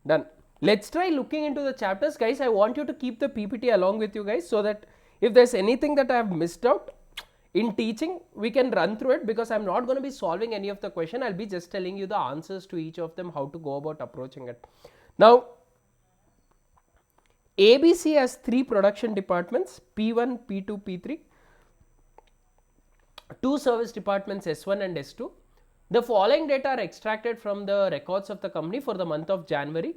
Done. Let's try looking into the chapters, guys. I want you to keep the PPT along with you guys, so that if there's anything that I have missed out in teaching, we can run through it, because I'm not going to be solving any of the question. I'll be just telling you the answers to each of them, how to go about approaching it. Now, ABC has 3 production departments, P1, P2, P3, 2 service departments, S1 and S2. The following data are extracted from the records of the company for the month of January.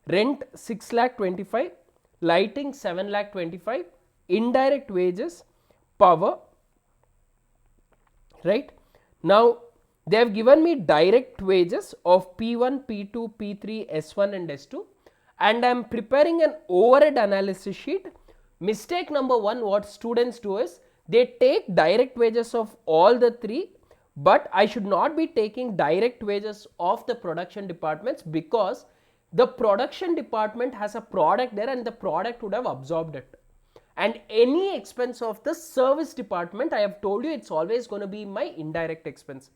Rent 6,25,000, lighting 7,25,000, indirect wages, power, right? Now, they have given me direct wages of P1, P2, P3, S1 and S2, and I am preparing an overhead analysis sheet. Mistake number 1, what students do is, they take direct wages of all the 3, but I should not be taking direct wages of the production departments, because the production department has a product there and the product would have absorbed it. And any expense of the service department, I have told you, it's always going to be my indirect expense.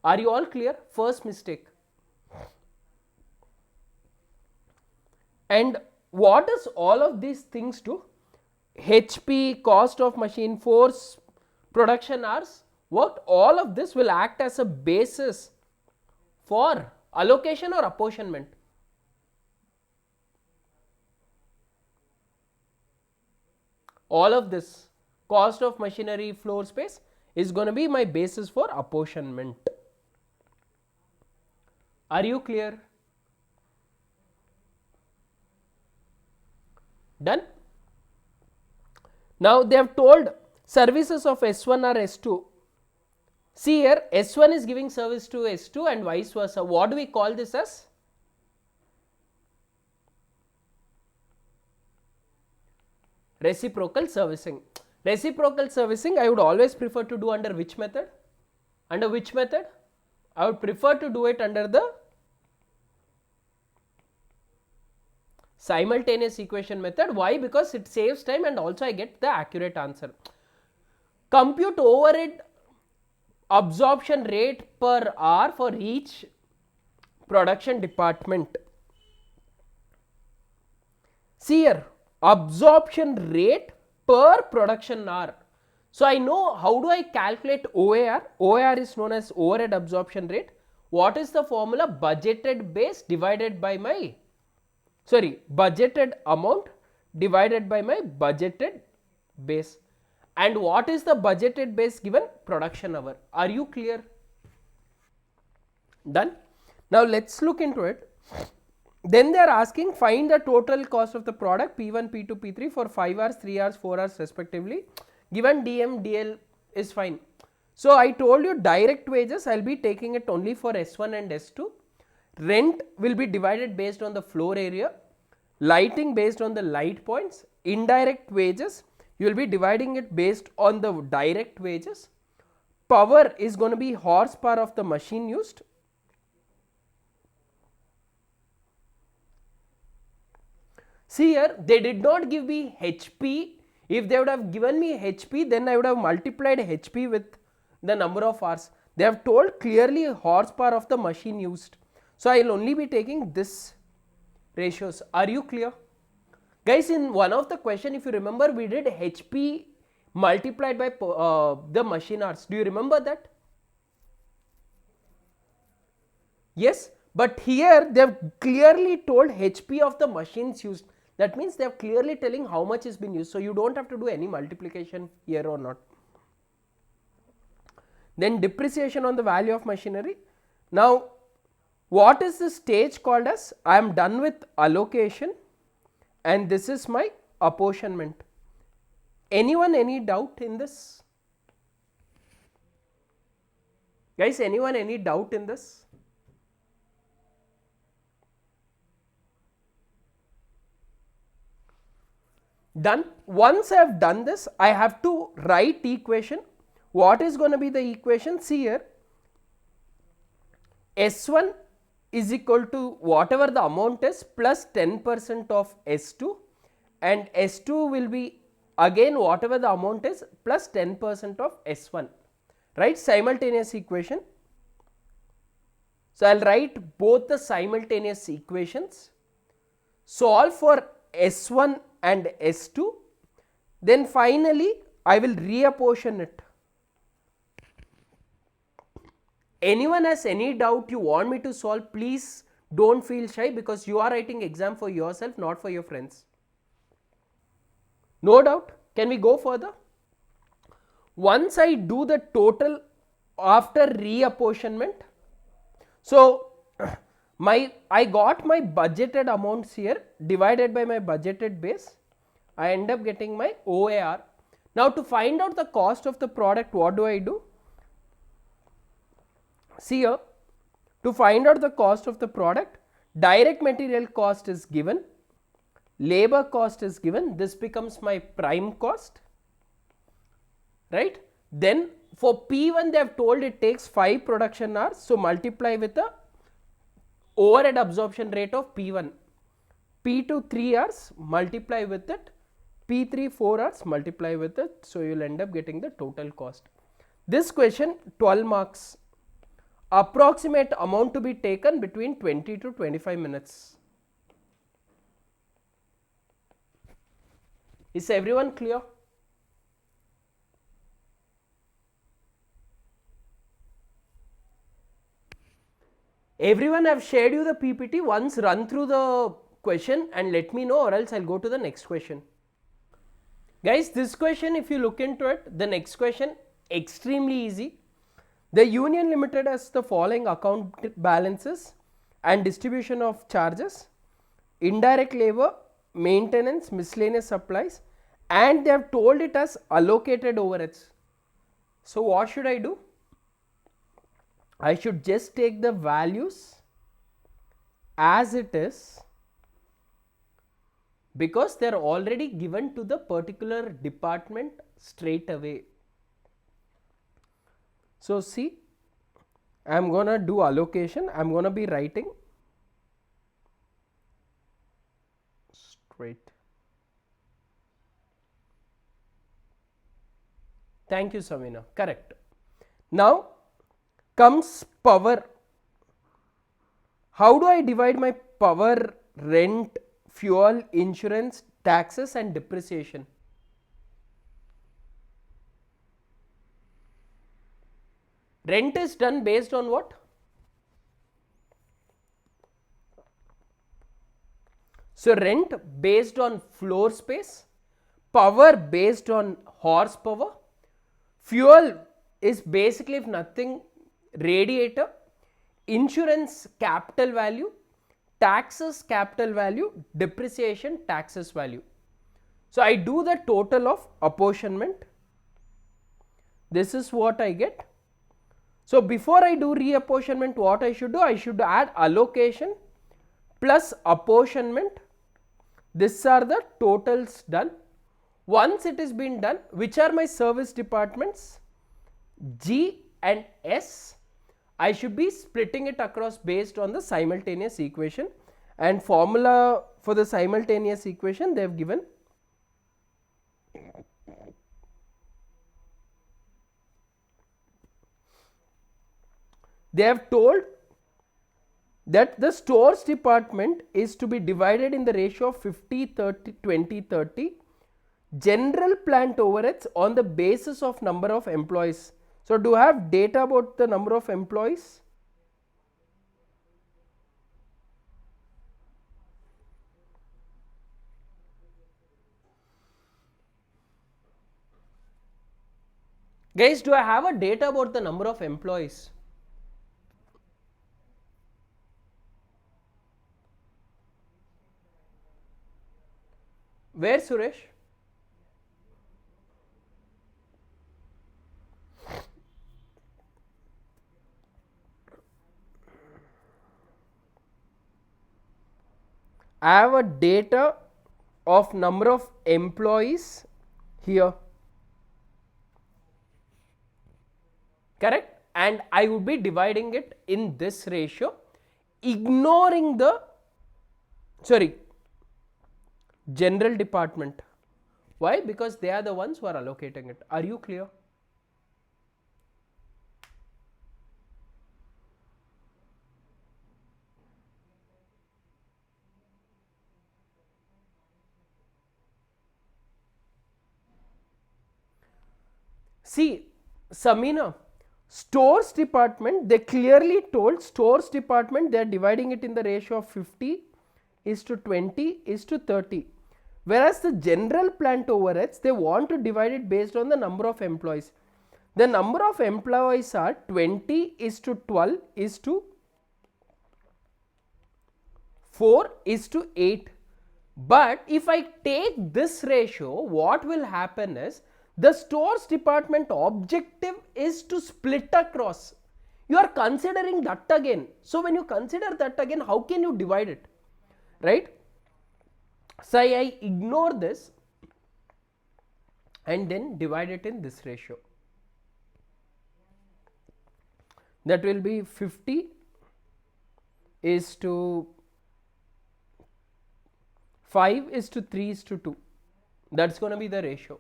Are you all clear? First mistake. And what does all of these things do? HP, cost of machine, force, production hours worked, all of this will act as a basis for allocation or apportionment. All of this, cost of machinery, floor space, is going to be my basis for apportionment. Are you clear? Done? Now, they have told services of S1 or S2. See here, S1 is giving service to S2 and vice versa. What do we call this as? Reciprocal servicing. Reciprocal servicing I would always prefer to do under which method? Under which method? I would prefer to do it under the simultaneous equation method. Why? Because it saves time and also I get the accurate answer. Compute overhead absorption rate per hour for each production department. See here, absorption rate per production hour. So I know how do I calculate OAR. OAR is known as overhead absorption rate. What is the formula? Budgeted base divided by my, budgeted amount divided by my budgeted base. And what is the budgeted base given? Production hour. Are you clear? Done. Now let's look into it. Then they are asking, find the total cost of the product P1, P2, P3 for 5 hours, 3 hours, 4 hours respectively. Given DM, DL is fine. So I told you direct wages, I will be taking it only for S1 and S2. Rent will be divided based on the floor area. Lighting based on the light points. Indirect wages, you will be dividing it based on the direct wages. Power is going to be horsepower of the machine used. See here, they did not give me HP. If they would have given me HP, then I would have multiplied HP with the number of hours. They have told clearly horsepower of the machine used. So I will only be taking this ratios. Are you clear? Guys, in one of the question, if you remember, we did HP multiplied by the machine hours. Do you remember that? Yes, but here they have clearly told HP of the machines used. That means they are clearly telling how much is been used. So you don't have to do any multiplication here or not. Then depreciation on the value of machinery. Now, what is this stage called as? I am done with allocation and this is my apportionment. Anyone any doubt in this? Guys, anyone any doubt in this? Done. Once I have done this, I have to write equation. What is going to be the equation? See here, S1 is equal to whatever the amount is plus 10% of S2, and S2 will be again whatever the amount is plus 10% of S1, right? Simultaneous equation. So I will write both the simultaneous equations. solve for S1 and S2, then finally I will reapportion it. Anyone has any doubt you want me to solve, please don't feel shy, because you are writing exam for yourself, not for your friends. No doubt. Can we go further? Once I do the total after reapportionment, so I got my budgeted amounts here divided by my budgeted base, I end up getting my OAR. Now to find out the cost of the product, what do I do? See here, to find out the cost of the product, direct material cost is given, labor cost is given, this becomes my prime cost, right? Then for P1 they have told it takes 5 production hours, so multiply with the overhead absorption rate of P1. P2 3 hours, multiply with it. P3 4 hours, multiply with it, so you will end up getting the total cost. This question 12 marks. Approximate amount to be taken between 20 to 25 minutes. Is everyone clear? Everyone have shared you the PPT. Once run through the question and let me know, or else I'll go to the next question. Guys, this question, if you look into it, the next question extremely easy. The Union Limited has the following account balances and distribution of charges: indirect labor, maintenance, miscellaneous supplies, and they have told it as allocated overheads. So what should I do? I should just take the values as it is, because they are already given to the particular department straight away. So see, I am gonna do allocation. I am gonna be writing straight. Thank you, Samina. Correct. Now comes power. How do I divide my power, rent, fuel, insurance, taxes and depreciation? Rent is done based on what? So rent based on floor space, power based on horsepower, fuel is basically, if nothing, radiator, insurance capital value, taxes capital value, depreciation taxes value. So I do the total of apportionment. This is what I get. So before I do reapportionment, what I should do? I should add allocation plus apportionment. These are the totals done. Once it is been done, which are my service departments? G and S. I should be splitting it across based on the simultaneous equation, and formula for the simultaneous equation they have given. They have told that the stores department is to be divided in the ratio of 50, 30, 20, 30. General plant overheads on the basis of number of employees. So do I have data about the number of employees? Guys, do I have a data about the number of employees? Where, Suresh? I have a data of number of employees here. Correct? And I would be dividing it in this ratio, ignoring the, general department. Why? Because they are the ones who are allocating it. Are you clear? See, Samina, stores department, they clearly told stores department they are dividing it in the ratio of 50 is to 20 is to 30. Whereas the general plant overheads, they want to divide it based on the number of employees. The number of employees are 20 is to 12 is to 4 is to 8. But if I take this ratio, what will happen is the stores department objective is to split across. You are considering that again. So when you consider that again, how can you divide it? Right? So I ignore this and then divide it in this ratio. That will be 50 is to 5 is to 3 is to 2. That's going to be the ratio.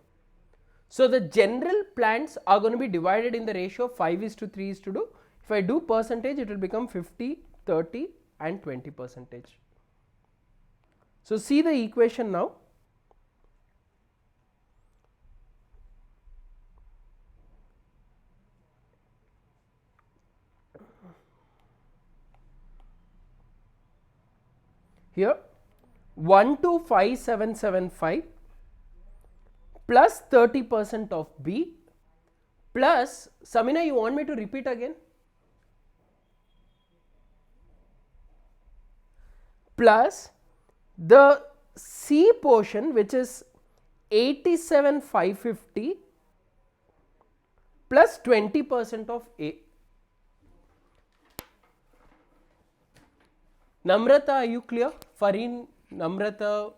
So the general plants are going to be divided in the ratio of 5 is to 3 is to 2. If I do percentage, it will become 50, 30 and 20 percentage. So see the equation now. Here 125775 plus 30% of B plus, Samina, you want me to repeat again? Plus the C portion, which is 87,550 plus 20% of A. Namrata, are you clear? Fareen, Namrata.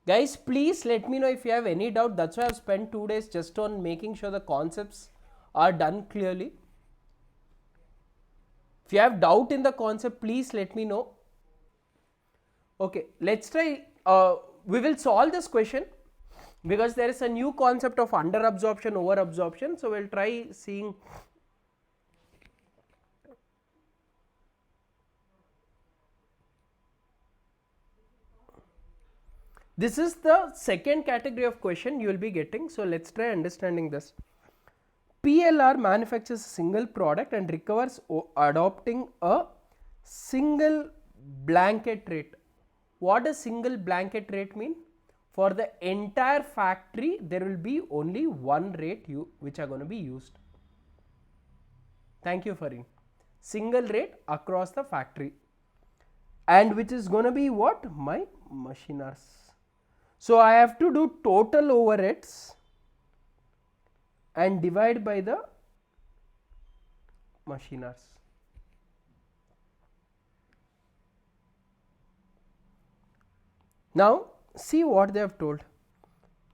Guys, please let me know if you have any doubt. That's why I've spent 2 days just on making sure the concepts are done clearly. If you have doubt in the concept, please let me know. Okay, let's try. We will solve this question because there is a new concept of under absorption, over absorption. So we'll try seeing. This is the second category of question you will be getting. So let's try understanding this. PLR manufactures a single product and recovers adopting a single blanket rate. What does single blanket rate mean? For the entire factory, there will be only one rate which are going to be used. Thank you, Fareen. Single rate across the factory. And which is going to be what? My machine hours. So I have to do total overheads and divide by the machine hours. Now see what they have told.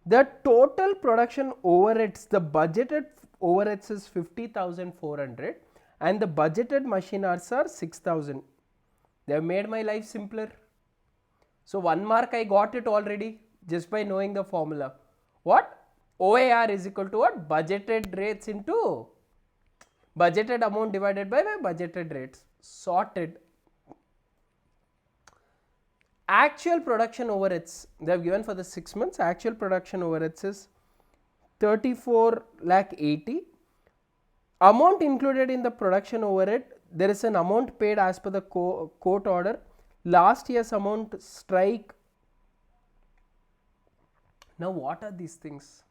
The total production overheads, the budgeted overheads is 50,400 and the budgeted machine hours are 6,000. They have made my life simpler. So 1 mark I got it already just by knowing the formula. What? OAR is equal to what? Budgeted rates into budgeted amount divided by my budgeted rates. Sorted. Actual production overheads, they have given for the 6 months. Actual production overheads is 34,80,000. Amount included in the production overhead, there is an amount paid as per the court order. Last year's amount strike. Now what are these things?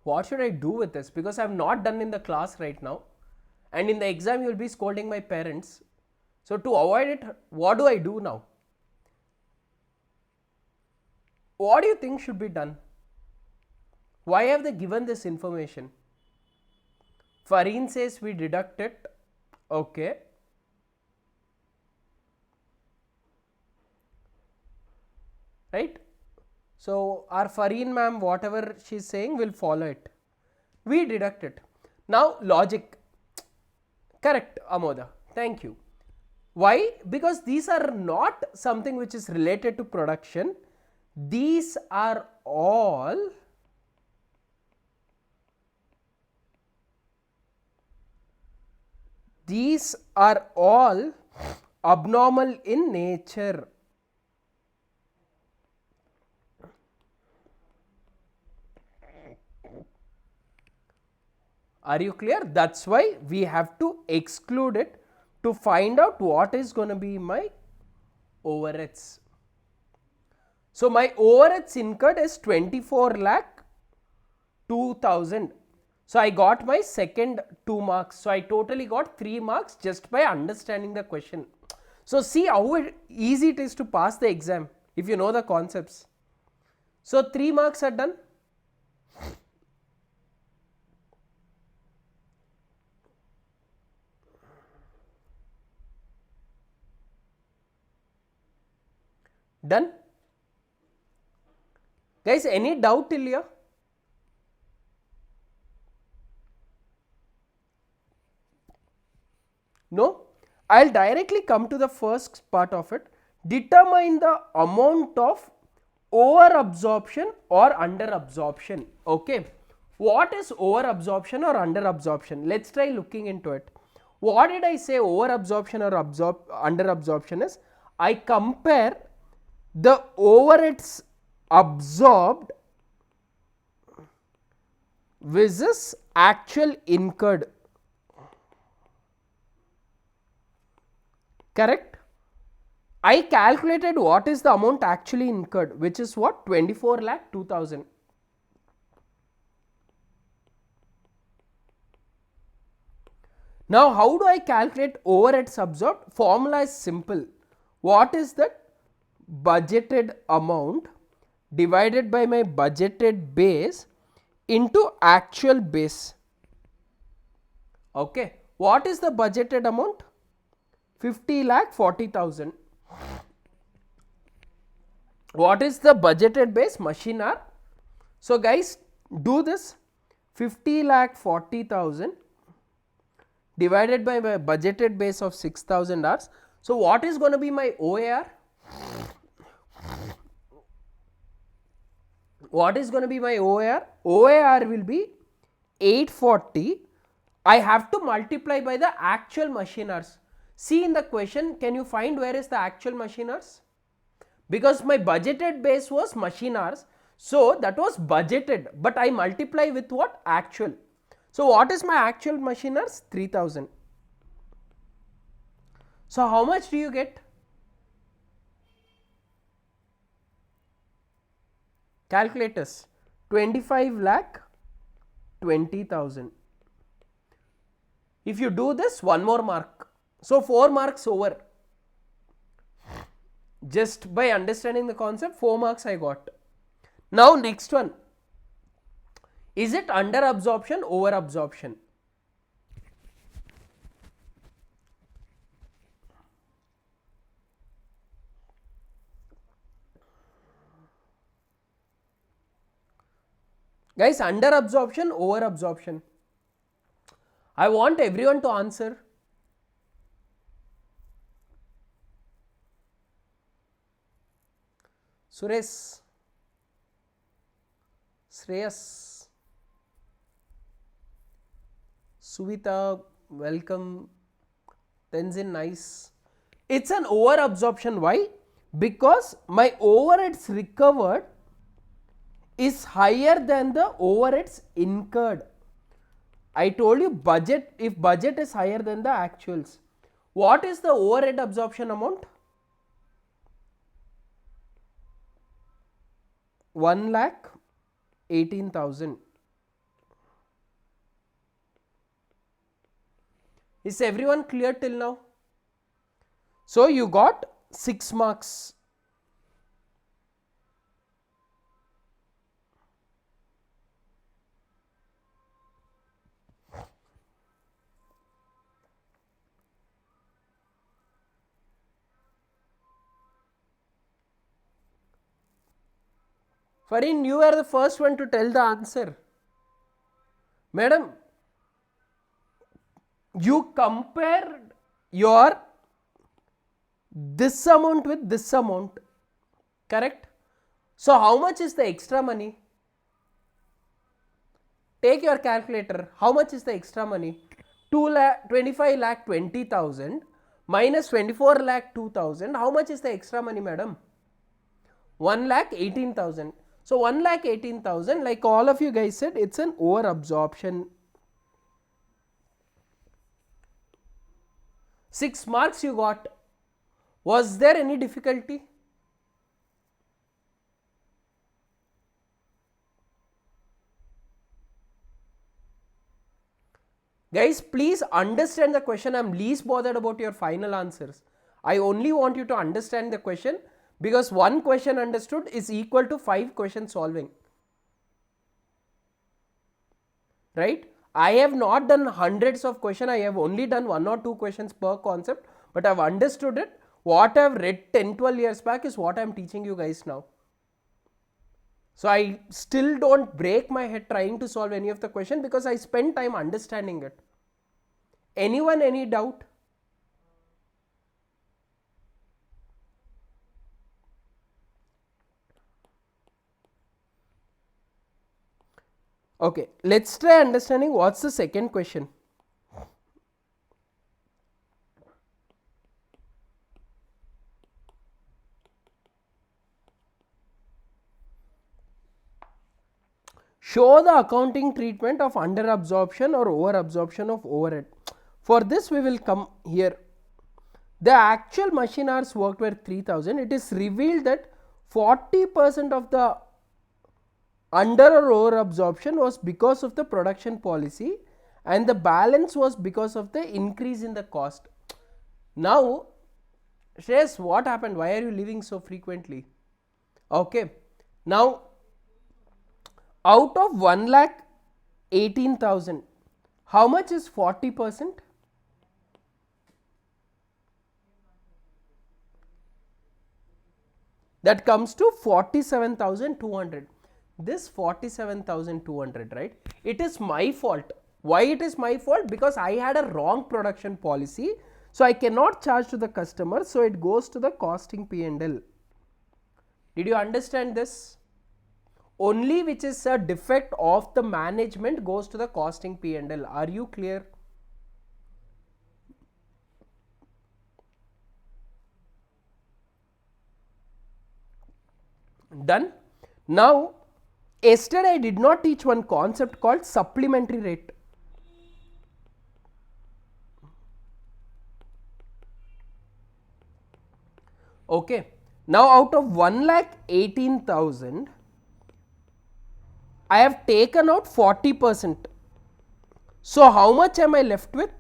What should I do with this? Because I have not done in the class right now. And in the exam you will be scolding my parents. So to avoid it, what do I do now? What do you think should be done? Why have they given this information? Fareen says we deduct it. Okay. Right? So our Fareen ma'am, whatever she is saying, will follow it. We deduct it. Now logic. Correct, Amoda. Thank you. Why? Because these are not something which is related to production. These are all abnormal in nature. Are you clear? That's why we have to exclude it to find out what is going to be my overheads. So my overheads incurred is 24 lakh 2000. So I got my second 2 marks. So I totally got 3 marks just by understanding the question. So see how easy it is to pass the exam if you know the concepts. So 3 marks are done. Done. Guys, any doubt till here? No? I'll directly come to the first part of it. Determine the amount of over absorption or under absorption. Okay. What is over absorption or under absorption? Let's try looking into it. What did I say over absorption or under absorption is? I compare the overheads absorbed versus actual incurred. Correct? I calculated what is the amount actually incurred, which is what? 24 lakh 2000. Now, how do I calculate overheads absorbed? Formula is simple. What is that? Budgeted amount divided by my budgeted base into actual base. Okay. What is the budgeted amount? 50 lakh 40,000. What is the budgeted base? Machine hour. So guys, do this. 50 lakh 40,000 divided by my budgeted base of 6,000 hours. So what is going to be my OAR? What is going to be my OAR? OAR will be 840. I have to multiply by the actual machine hours. See in the question, can you find where is the actual machine hours? Because my budgeted base was machine hours. So that was budgeted, but I multiply with what? Actual. So what is my actual machine hours? 3000. So how much do you get? Calculators. 25 lakh 20,000. If you do this, 1 more mark. So 4 marks over. Just by understanding the concept, 4 marks I got. Now next one. Is it under absorption, over absorption? Guys, under absorption, over absorption? I want everyone to answer. Suresh, Shreyas, Suvita, welcome. Tenzin, nice. It's an over absorption. Why? Because my overheads recovered is higher than the overheads incurred. I told you budget, if budget is higher than the actuals. What is the overhead absorption amount? 1,18,000. Is everyone clear till now? So you got 6 marks. Fareen, you are the first one to tell the answer. Madam, you compared your this amount with this amount, correct? So how much is the extra money? Take your calculator. How much is the extra money? 25 lakh 20,000 minus 24 lakh 2,000. How much is the extra money, madam? 1,18,000. So 1,18,000, like all of you guys said, it's an over absorption. 6 marks you got. Was there any difficulty? Guys, please understand the question. I'm least bothered about your final answers. I only want you to understand the question, because one question understood is equal to 5 questions solving. Right? I have not done hundreds of questions. I have only done 1 or 2 questions per concept, but I've understood it. What I've read 10, 12 years back is what I'm teaching you guys now. So I still don't break my head trying to solve any of the question, because I spend time understanding it. Anyone, any doubt? Okay, let's try understanding what's the second question. Show the accounting treatment of under absorption or over absorption of overhead. For this we will come here. The actual machine hours worked were 3000. It is revealed that 40% of the under or over absorption was because of the production policy, and the balance was because of the increase in the cost. Now, Shreyas, what happened? Why are you leaving so frequently? Okay. Now, out of 1,18,000, how much is 40%? That comes to 47,200. This 47,200, right? It is my fault. Why it is my fault? Because I had a wrong production policy. So I cannot charge to the customer. So it goes to the costing P&L. Did you understand this? Only which is a defect of the management goes to the costing P&L. Are you clear? Done. Now, yesterday I did not teach one concept called supplementary rate. Okay. Now, out of 1,18,000, I have taken out 40%. So, how much am I left with?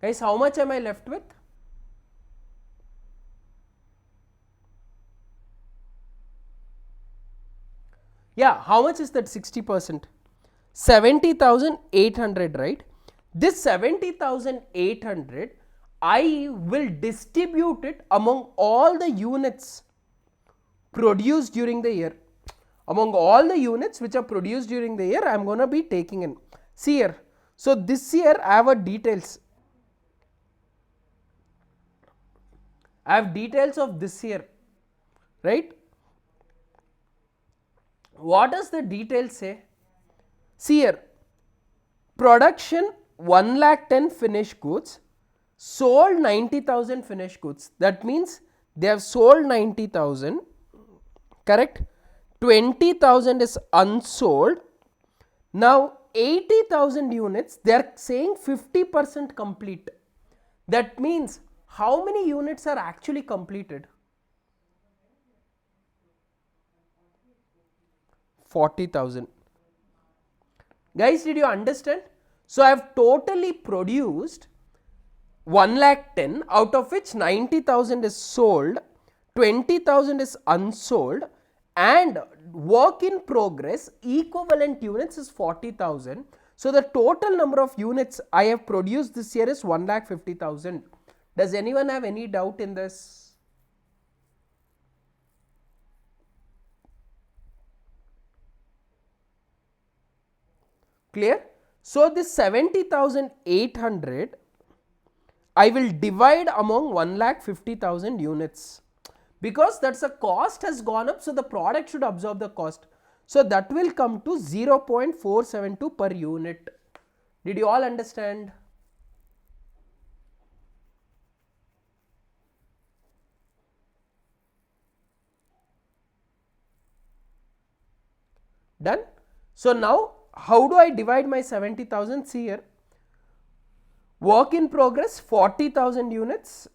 Guys, how much am I left with? Yeah, how much is that 60%? 70,800, right? This 70,800, I will distribute it among all the units produced during the year. Among all the units which are produced during the year, I am going to be taking in. See here. So this year I have a details. I have details of this year, right? What does the detail say? See here, production 1,10,000 finished goods, sold 90,000 finished goods. That means they have sold 90,000, correct? 20,000 is unsold. Now 80,000 units, they are saying 50% complete. That means how many units are actually completed? 40,000. Guys, did you understand? So I have totally produced 1,10,000, out of which 90,000 is sold, 20,000 is unsold, and work in progress equivalent units is 40,000. So the total number of units I have produced this year is 1,50,000. Does anyone have any doubt in this? Clear? So this 70,800 I will divide among 1,50,000 units, because that's the cost has gone up, so the product should absorb the cost. So that will come to 0.472 per unit. Did you all understand? Done? So now how do I divide my 70,000? See here, Work in progress 40,000 units.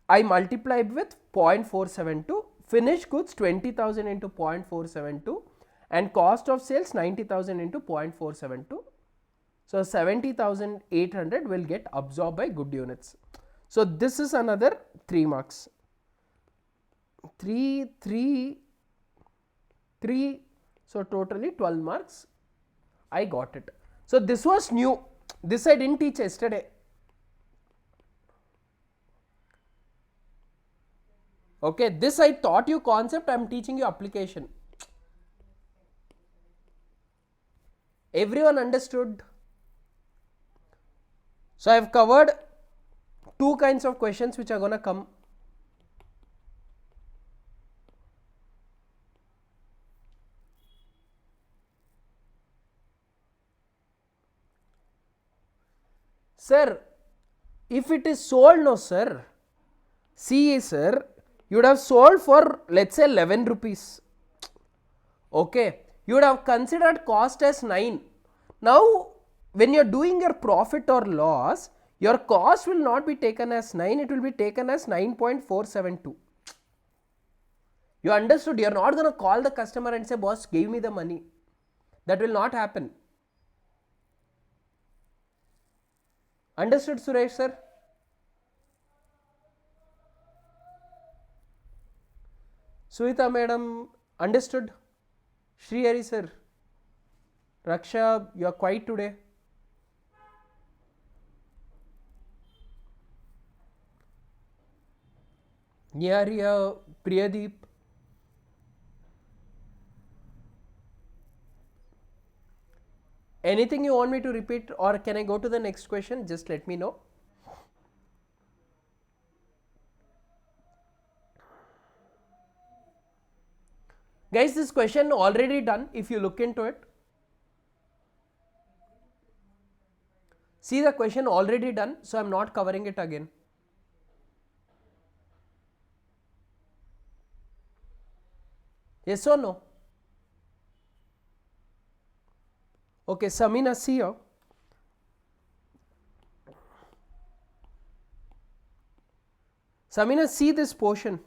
I multiplied with 0.472. Finished goods 20,000 into 0.472 and cost of sales 90,000 into 0.472. So 70,800 will get absorbed by good units. So this is another 3 marks. 3, 3, 3. So totally 12 marks. I got it. So this was new. This I didn't teach yesterday. Okay, this I taught you concept, I am teaching you application. Everyone understood? So I have covered 2 kinds of questions which are going to come. Sir, if it is sold, no sir. See sir, you would have sold for let's say 11 rupees. Okay, you would have considered cost as 9. Now when you are doing your profit or loss, your cost will not be taken as 9, it will be taken as 9.472. You understood? You are not going to call the customer and say, boss, give me the money. That will not happen. Understood, Suresh sir? Suhita madam, understood? Sri Hari sir? Raksha, you are quiet today. Nyariya, Priyadeep. Anything you want me to repeat or can I go to the next question? Just let me know. Guys, this question already done if you look into it. See the question already done, so I am not covering it again. Yes or no? Okay, Samina, see here. Samina, see this portion.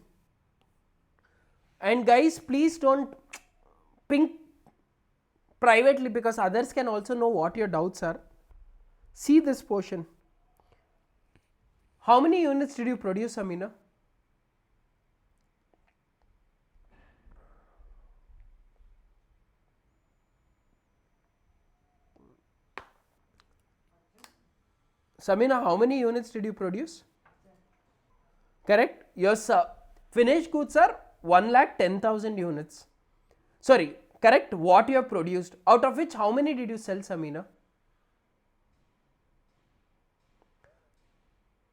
And guys, please don't ping privately because others can also know what your doubts are. See this portion. How many units did you produce, Samina? Samina, how many units did you produce? Correct? Your finished goods are 1,10,000 units. Sorry, correct? What you have produced. Out of which, how many did you sell, Samina?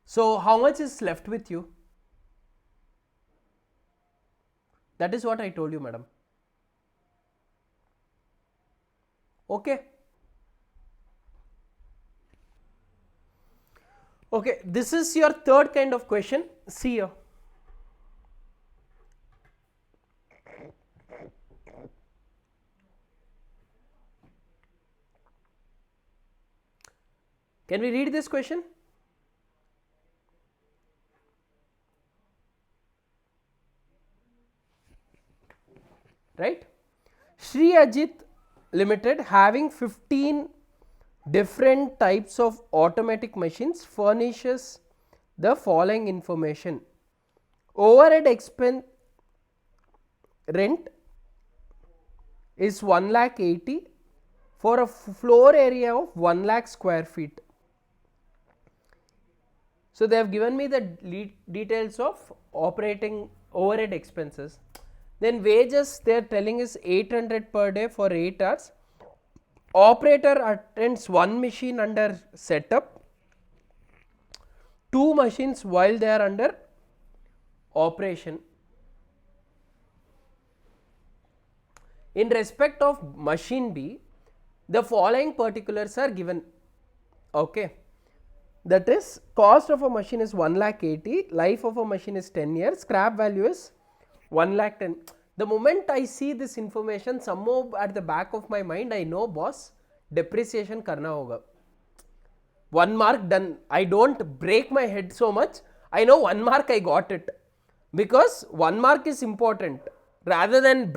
So, how much is left with you? That is what I told you, madam. Okay. Okay, this is your third kind of question. See here. Can we read this question? Right? Sri Ajit Limited having 15 different types of automatic machines furnishes the following information. Overhead expense rent is 1,80,000 for a floor area of 1 lakh square feet. So they have given me the details of operating overhead expenses. Then wages they are telling is 800 per day for 8 hours. Operator attends 1 machine under setup, 2 machines while they are under operation. In respect of machine B, the following particulars are given. Okay. That is, cost of a machine is 1,80,000, life of a machine is 10 years, scrap value is 1,10,000. The moment I see this information, somehow at the back of my mind, I know boss, depreciation karna hoga. 1 mark done. I don't break my head so much. I know 1 mark I got it. Because 1 mark is important. Rather than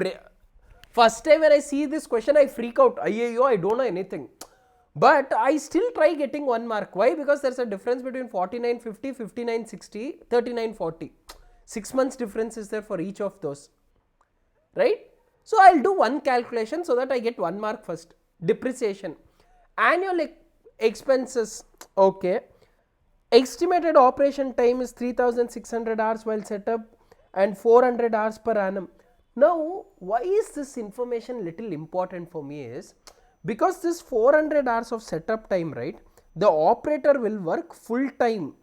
first time when I see this question, I freak out. I don't know anything. But I still try getting 1 mark. Why? Because there's a difference between 4950, 5960, 3940. 6 months difference is there for each of those. Right? So I'll do one calculation so that I get 1 mark first. Depreciation. Annual expenses. Okay. Estimated operation time is 3600 hours while setup and 400 hours per annum. Now, why is this information little important for me is because this 400 hours of setup time, right, the operator will work full time,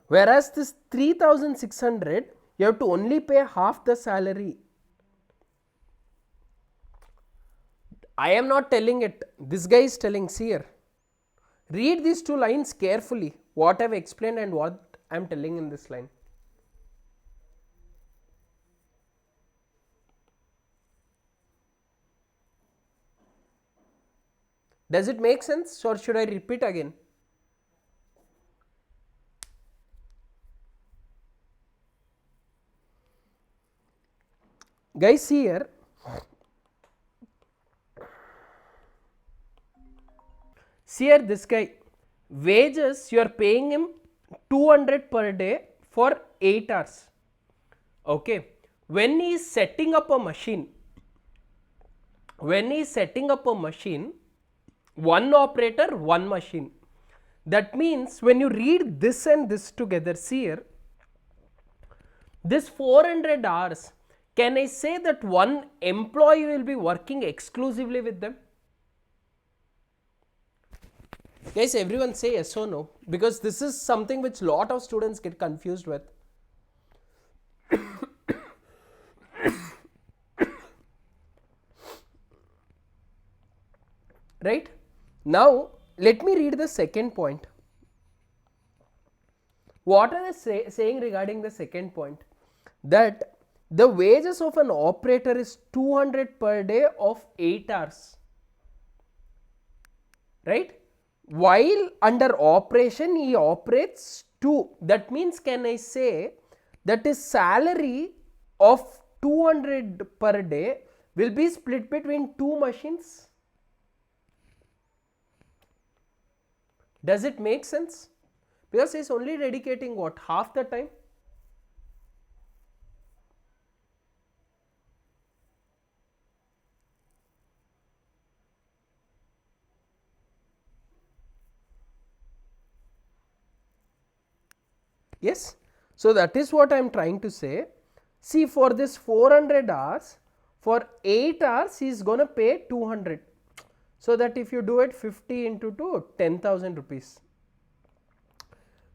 whereas this 3600 you have to only pay half the salary. I am not telling it, this guy is telling. See here, read these two lines carefully, what I have explained and what I am telling in this line. Does it make sense or should I repeat again? Guys, see here. See here, this guy. Wages, you are paying him 200 per day for 8 hours. Okay. When he is setting up a machine, one operator, one machine. That means when you read this and this together, see here, this 400 hours, can I say that one employee will be working exclusively with them? Guys, everyone say yes or no, because this is something which lot of students get confused with. Right? Now, let me read the second point. What are they saying regarding the second point? That the wages of an operator is 200 per day of 8 hours. Right? While under operation, he operates 2. That means, can I say that his salary of 200 per day will be split between 2 machines? Does it make sense? Because he is only dedicating what? Half the time? Yes. So that is what I am trying to say. See, for this 400 hours, for 8 hours he is going to pay 200. So that if you do it 50 into 2, 10,000 rupees.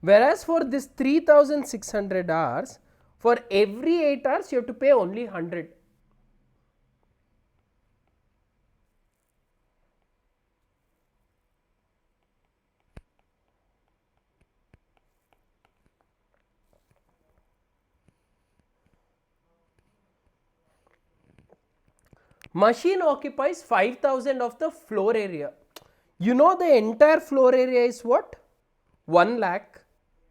Whereas for this 3600 hours, for every 8 hours you have to pay only 100. Machine occupies 5000 of the floor area. You know the entire floor area is what? 1 lakh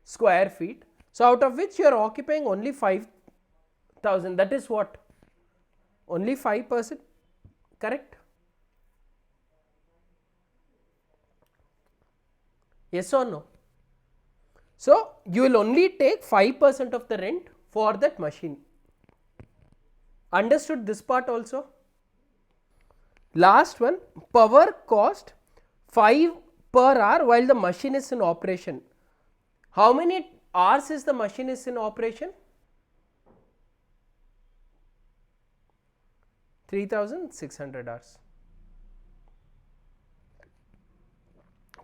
square feet. So out of which you are occupying only 5000. That is what? Only 5%. Correct? Yes or no? So you will only take 5% of the rent for that machine. Understood this part also? Last one, power cost 5 per hour while the machine is in operation. How many hours is the machine is in operation? 3600 hours.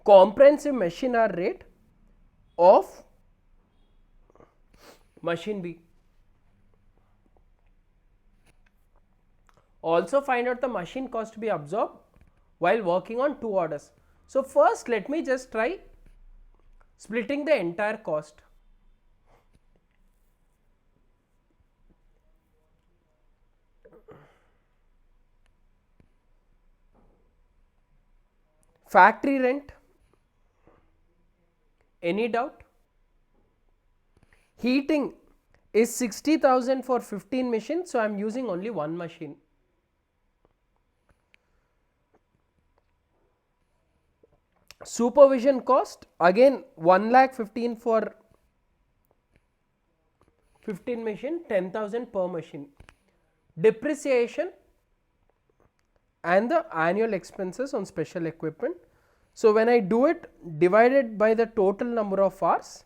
Comprehensive machine hour rate of machine B. Also find out the machine cost to be absorbed while working on 2 orders. So first let me just try splitting the entire cost. Factory rent Any doubt? Heating is 60,000 for 15 machines, so I am using only one machine. Supervision cost again 1,15,000 for 15 machine, 10,000 per machine. Depreciation and the annual expenses on special equipment. So when I do it divided by the total number of hours,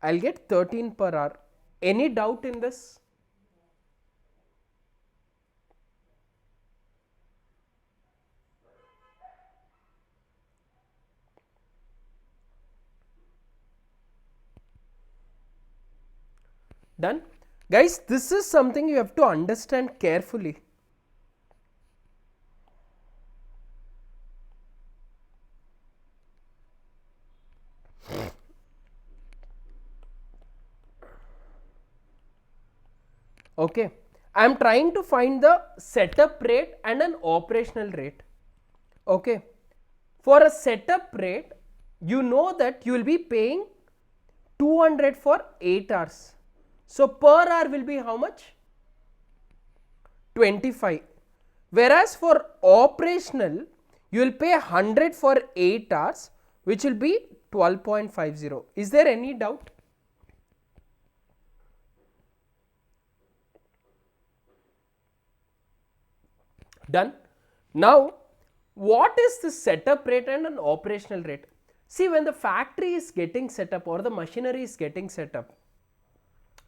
I will get 13 per hour. Any doubt in this? Done? Guys, this is something you have to understand carefully. Okay, I am trying to find the setup rate and an operational rate. Okay, for a setup rate, you know that you will be paying 200 for 8 hours. So per hour will be how much? 25. Whereas for operational, you will pay 100 for 8 hours, which will be 12.50. Is there any doubt? Done. Now, what is the setup rate and an operational rate? See, when the factory is getting set up or the machinery is getting set up,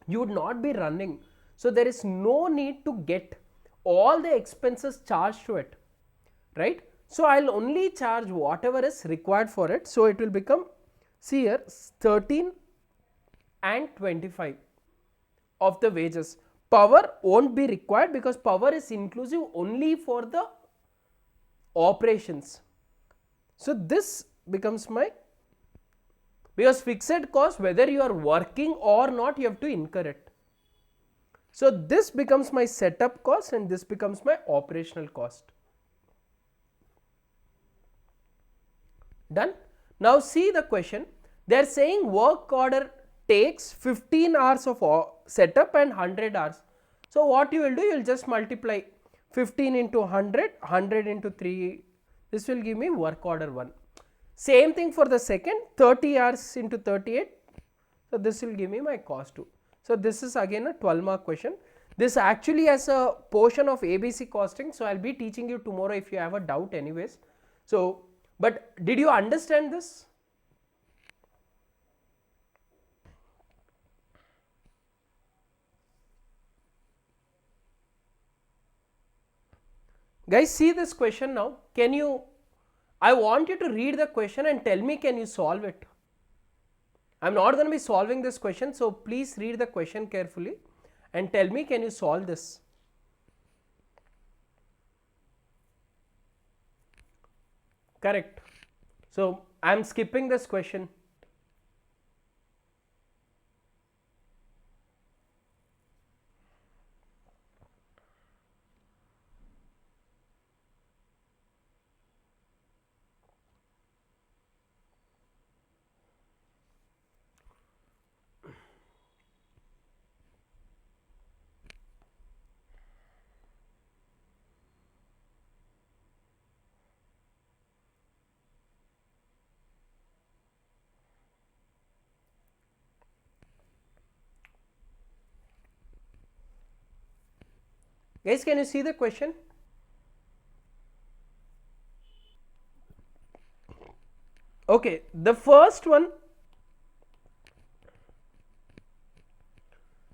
you would not be running. So there is no need to get all the expenses charged to it, right? So I'll only charge whatever is required for it. So it will become, see here, 13 and 25 of the wages. Power won't be required because power is inclusive only for the operations. So this becomes my, because fixed cost, whether you are working or not, you have to incur it. So this becomes my setup cost and this becomes my operational cost. Done? Now see the question. They are saying work order takes 15 hours of setup and 100 hours. So what you will do, you will just multiply 15 into 100, 100 into 3. This will give me work order 1. Same thing for the second, 30 hours into 38. So this will give me my cost 2. So this is again a 12 mark question. This actually has a portion of ABC costing. So I'll be teaching you tomorrow if you have a doubt anyways. So, but did you understand this? Guys, see this question now. Can you, I want you to read the question and tell me, can you solve it? I'm not going to be solving this question, so please read the question carefully and tell me, can you solve this? Correct. So I'm skipping this question. Guys, can you see the question? Okay, the first one,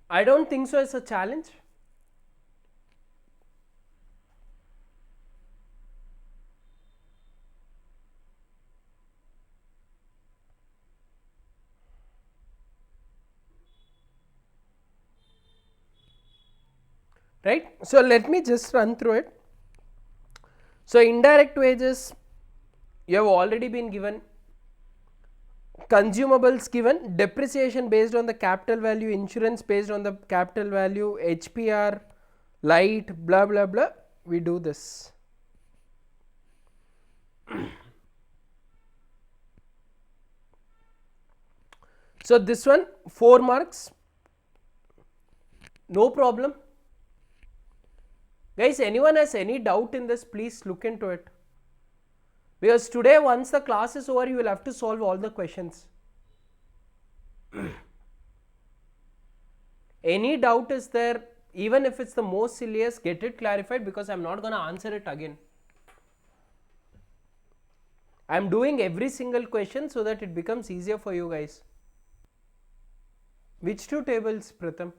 I don't think so it's a challenge. Right? So let me just run through it. So indirect wages, you have already been given. Consumables given, depreciation based on the capital value, insurance based on the capital value, HPR, light, blah blah blah. We do this. So this one 4 marks, no problem. Guys, anyone has any doubt in this, please look into it. Because today once the class is over, you will have to solve all the questions. Any doubt is there, even if it's the most silliest, get it clarified, because I'm not going to answer it again. I'm doing every single question so that it becomes easier for you guys. Which two tables, Pratham?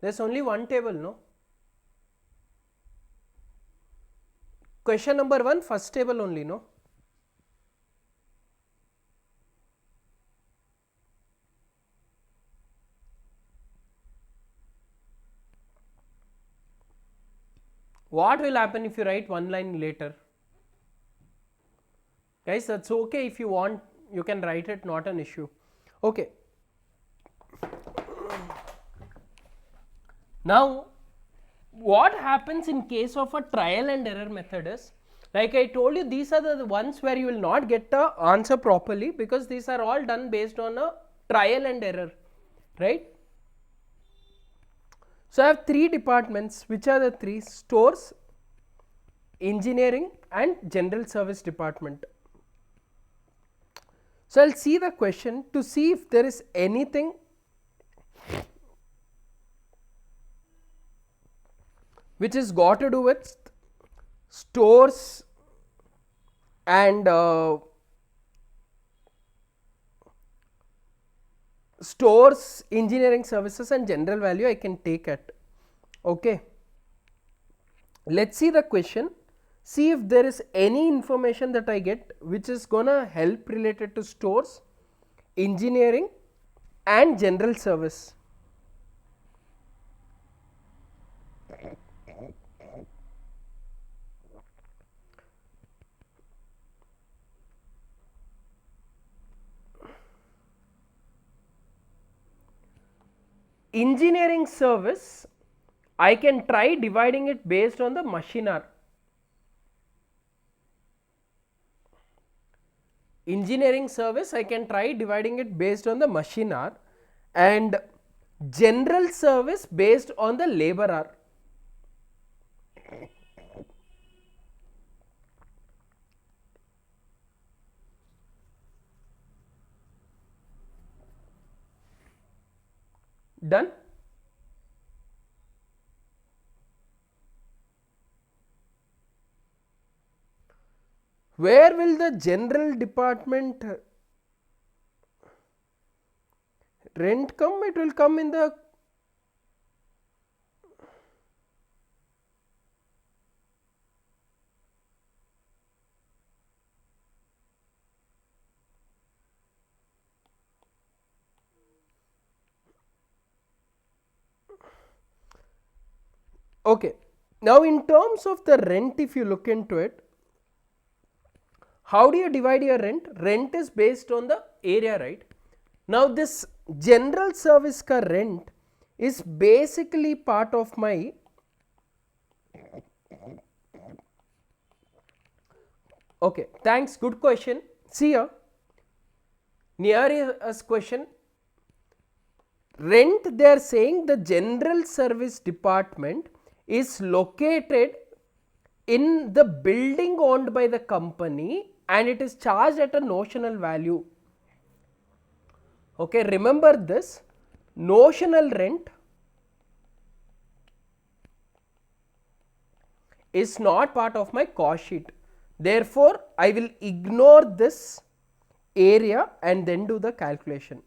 There's only one table, no? Question number 1, first table only, no? What will happen if you write one line later? Guys, that's okay. If you want, you can write it, not an issue. Okay. Now, what happens in case of a trial and error method is, like I told you, these are the ones where you will not get the answer properly, because these are all done based on a trial and error, right? So I have 3 departments. Which are the 3? Stores, engineering and general service department. So I'll see the question to see if there is anything which is got to do with stores and stores, engineering services and general value I can take it. Okay. Let's see the question. See if there is any information that I get which is gonna help related to stores, engineering and general service. Engineering service, I can try dividing it based on the machine hour. Engineering service, I can try dividing it based on the machine hour, and general service based on the labor hour. Done? Where will the general department rent come? It will come in the okay. Now in terms of the rent, if you look into it, how do you divide your rent? Rent is based on the area, right? Now this general service ka rent is basically part of my okay, thanks, good question. See here, near us question, rent, they are saying the general service department is located in the building owned by the company and it is charged at a notional value. Okay, remember this, notional rent is not part of my cost sheet. Therefore, I will ignore this area and then do the calculation.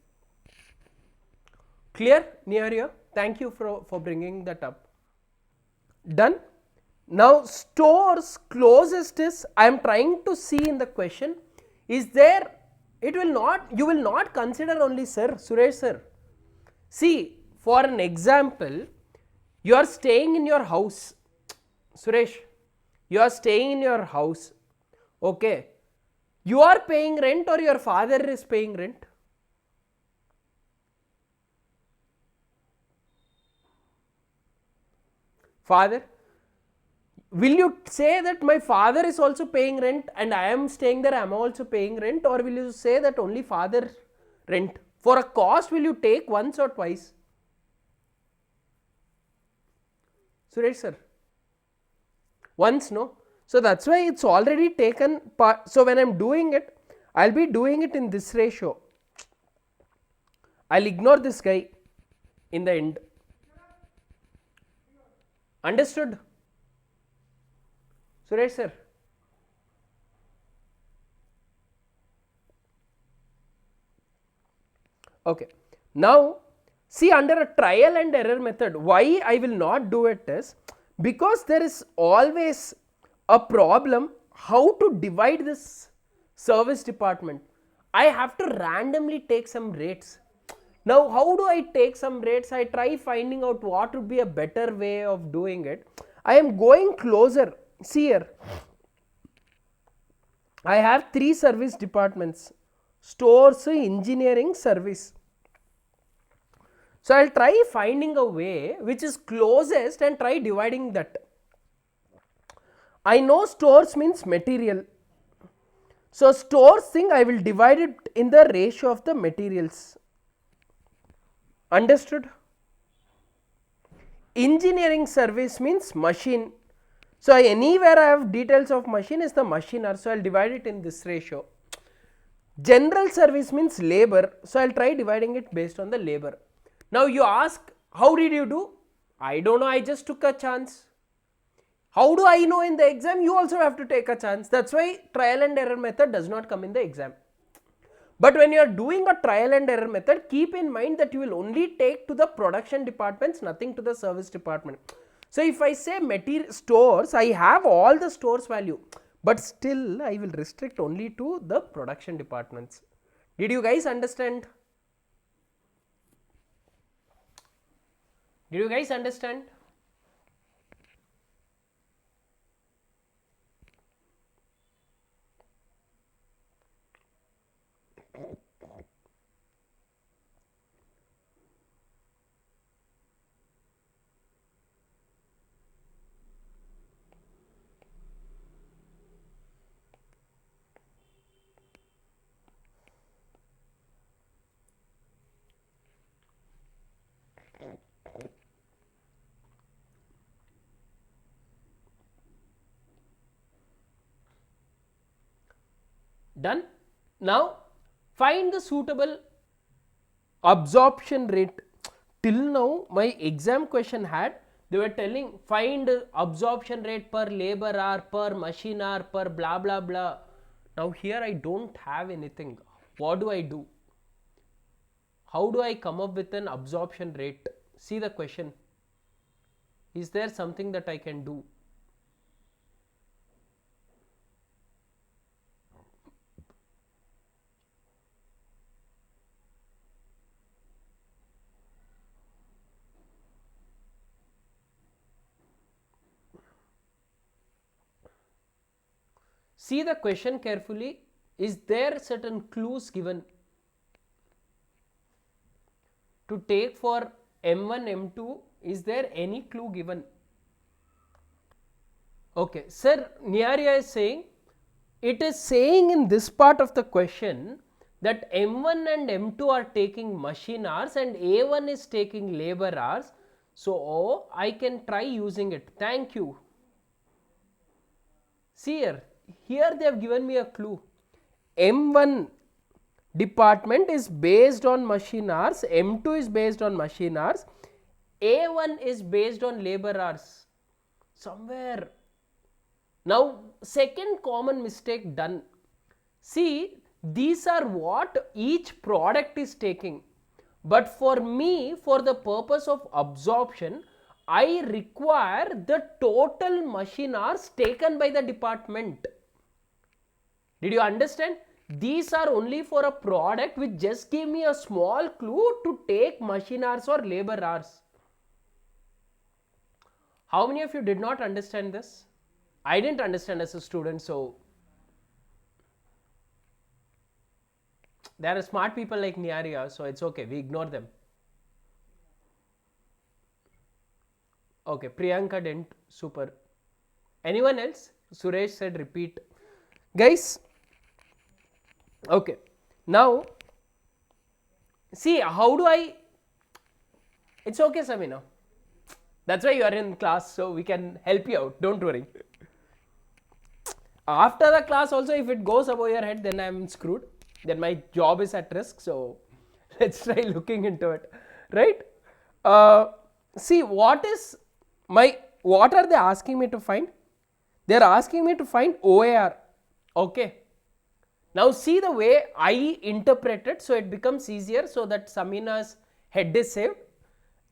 Clear, near here? Thank you for bringing that up. Done. Now stores closest is, I am trying to see in the question, is there, it will not, you will not consider only sir, Suresh sir. See, for an example, you are staying in your house, Suresh, you are staying in your house, okay, you are paying rent or your father is paying rent? Father, will you say that my father is also paying rent and I am staying there, I am also paying rent, or will you say that only father rent? For a cost, will you take once or twice? Suresh sir, once, no? So that's why it's already taken part. So when I'm doing it, I'll be doing it in this ratio. I'll ignore this guy in the end. Understood? Suresh sir. Okay. Now, see, under a trial and error method, why I will not do it is because there is always a problem how to divide this service department. I have to randomly take some rates. Now, how do I take some rates? I try finding out what would be a better way of doing it. I am going closer. See here, I have 3 service departments: stores, engineering, service. So I'll try finding a way which is closest and try dividing that. I know stores means material. So stores thing I will divide it in the ratio of the materials. Understood? Engineering service means machine. So anywhere I have details of machine is the machiner. So I'll divide it in this ratio. General service means labor. So I'll try dividing it based on the labor. Now you ask, how did you do? I don't know, I just took a chance. How do I know in the exam? You also have to take a chance. That's why trial and error method does not come in the exam. But when you are doing a trial and error method, keep in mind that you will only take to the production departments, nothing to the service department. So if I say material stores, I have all the stores value, but still I will restrict only to the production departments. Did you guys understand? Did you guys understand? Done. Now find the suitable absorption rate. Till now my exam question had, they were telling find absorption rate per labor hour, per machine hour, per blah blah blah. Now here I don't have anything. What do I do? How do I come up with an absorption rate? See the question. Is there something that I can do? See the question carefully. Is there certain clues given to take for M1, M2? Is there any clue given? Okay, sir, Niarya is saying, it is saying in this part of the question that M1 and M2 are taking machine hours and A1 is taking labor hours. So I can try using it. Thank you. See here they have given me a clue. M1 department is based on machine hours, M2 is based on machine hours, A1 is based on labor hours. Somewhere. Now second common mistake done. See, these are what each product is taking. But for me, for the purpose of absorption, I require the total machine hours taken by the department. Did you understand? These are only for a product which just gave me a small clue to take machine hours or labor hours. How many of you did not understand this? I didn't understand as a student, so there are smart people like Niarya, so it's okay, we ignore them. Okay, Priyanka didn't. Super. Anyone else? Suresh said repeat. Guys, okay. Now, see, how do I? It's okay, Samina. That's why you are in class, so we can help you out. Don't worry. After the class, also, if it goes above your head, then I'm screwed. Then my job is at risk. So let's try looking into it, right? See, what are they asking me to find? They're asking me to find OAR. Okay. Now see the way I interpret it, so it becomes easier, so that Samina's head is saved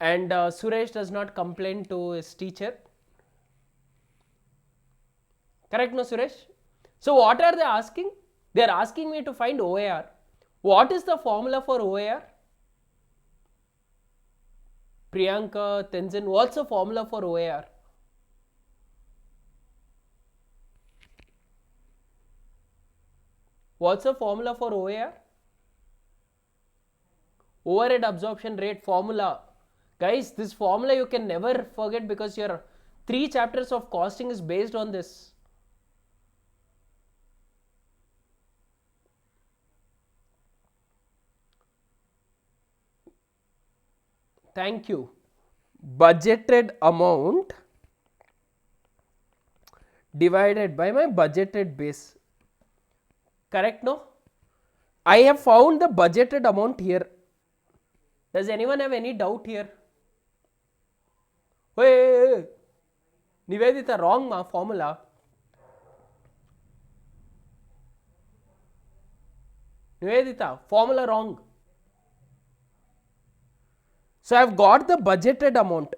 and Suresh does not complain to his teacher. Correct, no, Suresh? So what are they asking? They are asking me to find OAR. What is the formula for OAR? Priyanka, Tenzin, what's the formula for OAR? What's the formula for OAR? Overhead absorption rate formula. Guys, this formula you can never forget because your 3 chapters of costing is based on this. Thank you. Budgeted amount divided by my budgeted base. Correct, no? I have found the budgeted amount here. Does anyone have any doubt here? Hey, Nivedita, wrong ma formula. Nivedita, formula wrong. So I have got the budgeted amount.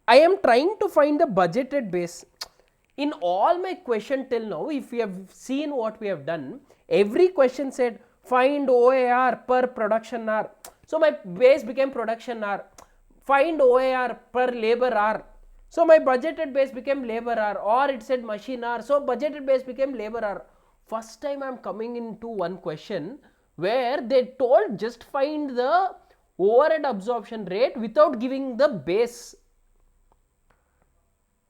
I am trying to find the budgeted base. In all my question till now, if you have seen what we have done, every question said find OAR per production hour. So my base became production hour. Find OAR per labor hour. So my budgeted base became labor hour, or it said machine hour. So budgeted base became labor hour. First time I am coming into one question where they told just find the overhead absorption rate without giving the base.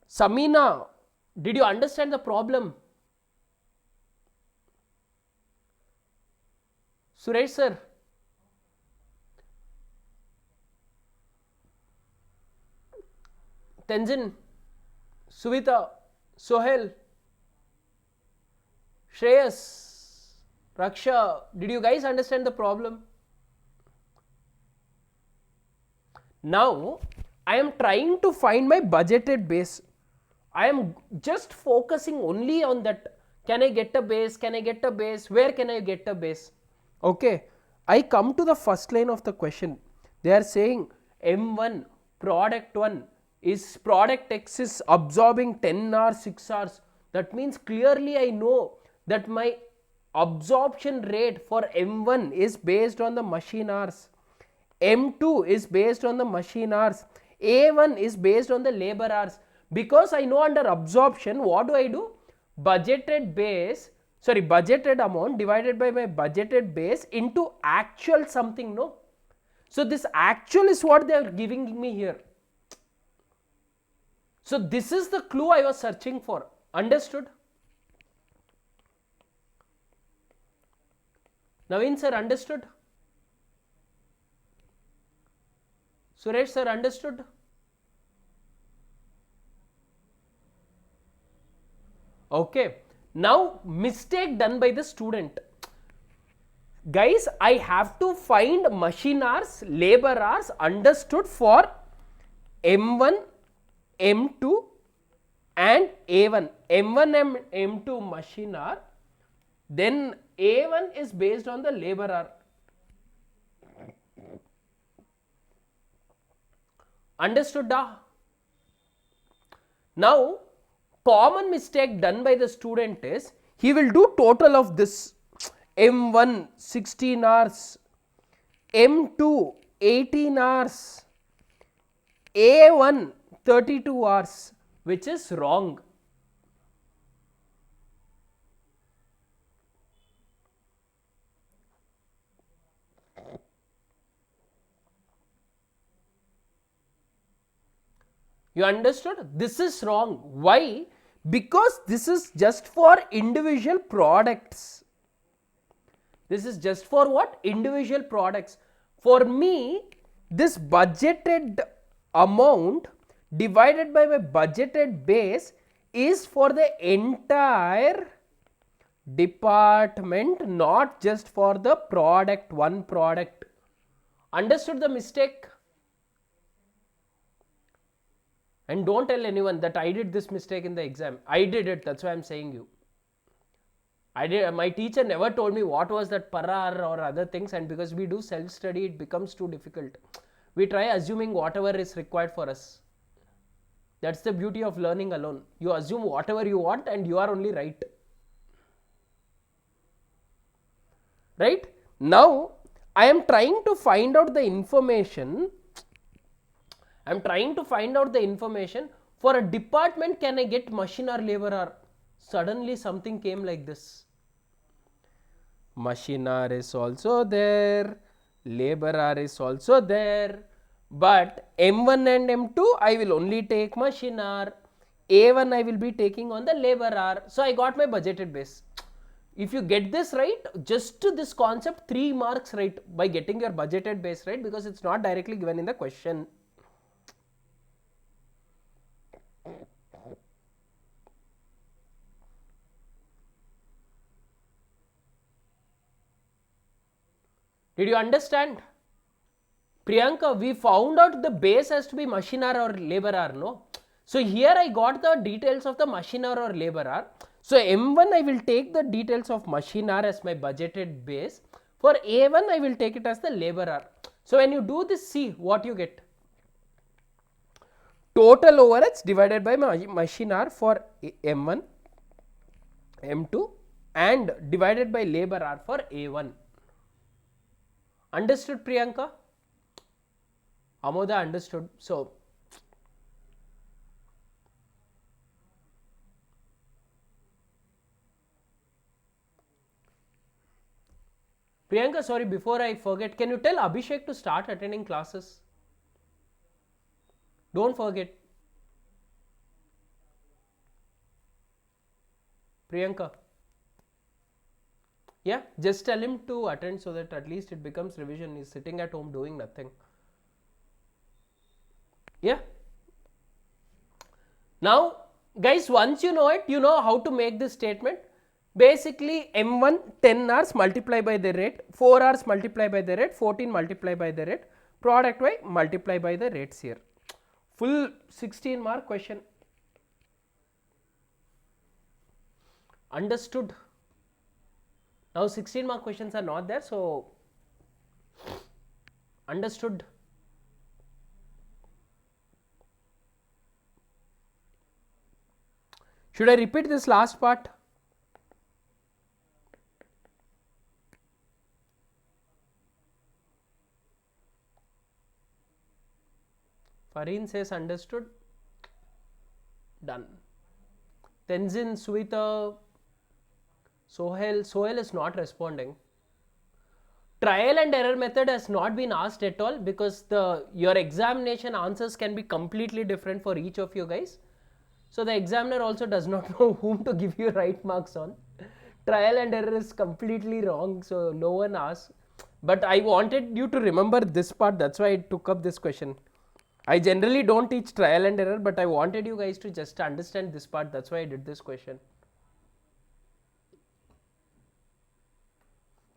Samina, did you understand the problem? Suresh sir. Tenzin, Suvita, Sohel, Shreyas, Raksha, did you guys understand the problem? Now, I am trying to find my budgeted base. I am just focusing only on that. Can I get a base? Can I get a base? Where can I get a base? Okay, I come to the first line of the question. They are saying M1 product 1 is product X is absorbing 10 hours, 6 hours. That means clearly I know that my absorption rate for M1 is based on the machine hours. M2 is based on the machine hours. A1 is based on the labor hours. Because I know under absorption, what do? Budgeted base, sorry, budgeted amount divided by my budgeted base into actual something, no? So this actual is what they are giving me here. So this is the clue I was searching for. Understood? Naveen sir, understood? Suresh sir, understood? Okay. Now, mistake done by the student. Guys, I have to find machine hours, labor hours understood for M1, M2 and A1. M1 and M2 machine hour. Then A1 is based on the labor hour. Understood? Now, common mistake done by the student is he will do total of this M1 16 hours, M2 18 hours, A1 32 hours, which is wrong. You understood? This is wrong. Why? because this is just for individual products. This is just for what? Individual products. For me, this budgeted amount divided by my budgeted base is for the entire department, not just for the product, one product. Understood the mistake? And don't tell anyone that I did this mistake in the exam. I did it, that's why I'm saying you. My teacher never told me what was that parar or other things, and because we do self-study, it becomes too difficult. We try assuming whatever is required for us. That's the beauty of learning alone. You assume whatever you want and you are only right. Right? Now, I am trying to find out the information. For a department, can I get machine or laborer? Suddenly something came like this. Machineer is also there, laborer is also there, but M1 and M2 I will only take machineer, A1 I will be taking on the laborer. So I got my budgeted base. If you get this right, just to this concept, 3 marks right by getting your budgeted base right, because it's not directly given in the question. Did you understand? Priyanka, we found out the base has to be machineer or laborer, no? So here I got the details of the machineer or laborer. So M1 I will take the details of machineer as my budgeted base. For A1 I will take it as the laborer. So when you do this, see what you get. Total overheads divided by machineer for M1, M2 and divided by laborer for A1. Understood, Priyanka? Amoda understood. So, Priyanka, sorry, before I forget, can you tell Abhishek to start attending classes? Don't forget. Priyanka. Yeah, just tell him to attend so that at least it becomes revision. He's sitting at home doing nothing. Yeah. Now, guys, once you know it, you know how to make this statement. Basically, M1 10 hours multiply by the rate, 4 hours multiply by the rate, 14 multiply by the rate, product y multiply by the rates here. Full 16 mark question. Understood? Now 16 mark questions are not there, so understood. Should I repeat this last part? Fareen says understood. Done. Tenzin, Suita, Sohail is not responding. Trial and error method has not been asked at all because your examination answers can be completely different for each of you guys. So the examiner also does not know whom to give you right marks on. Trial and error is completely wrong, so no one asks. But I wanted you to remember this part, that's why I took up this question. I generally don't teach trial and error, but I wanted you guys to just understand this part, that's why I did this question.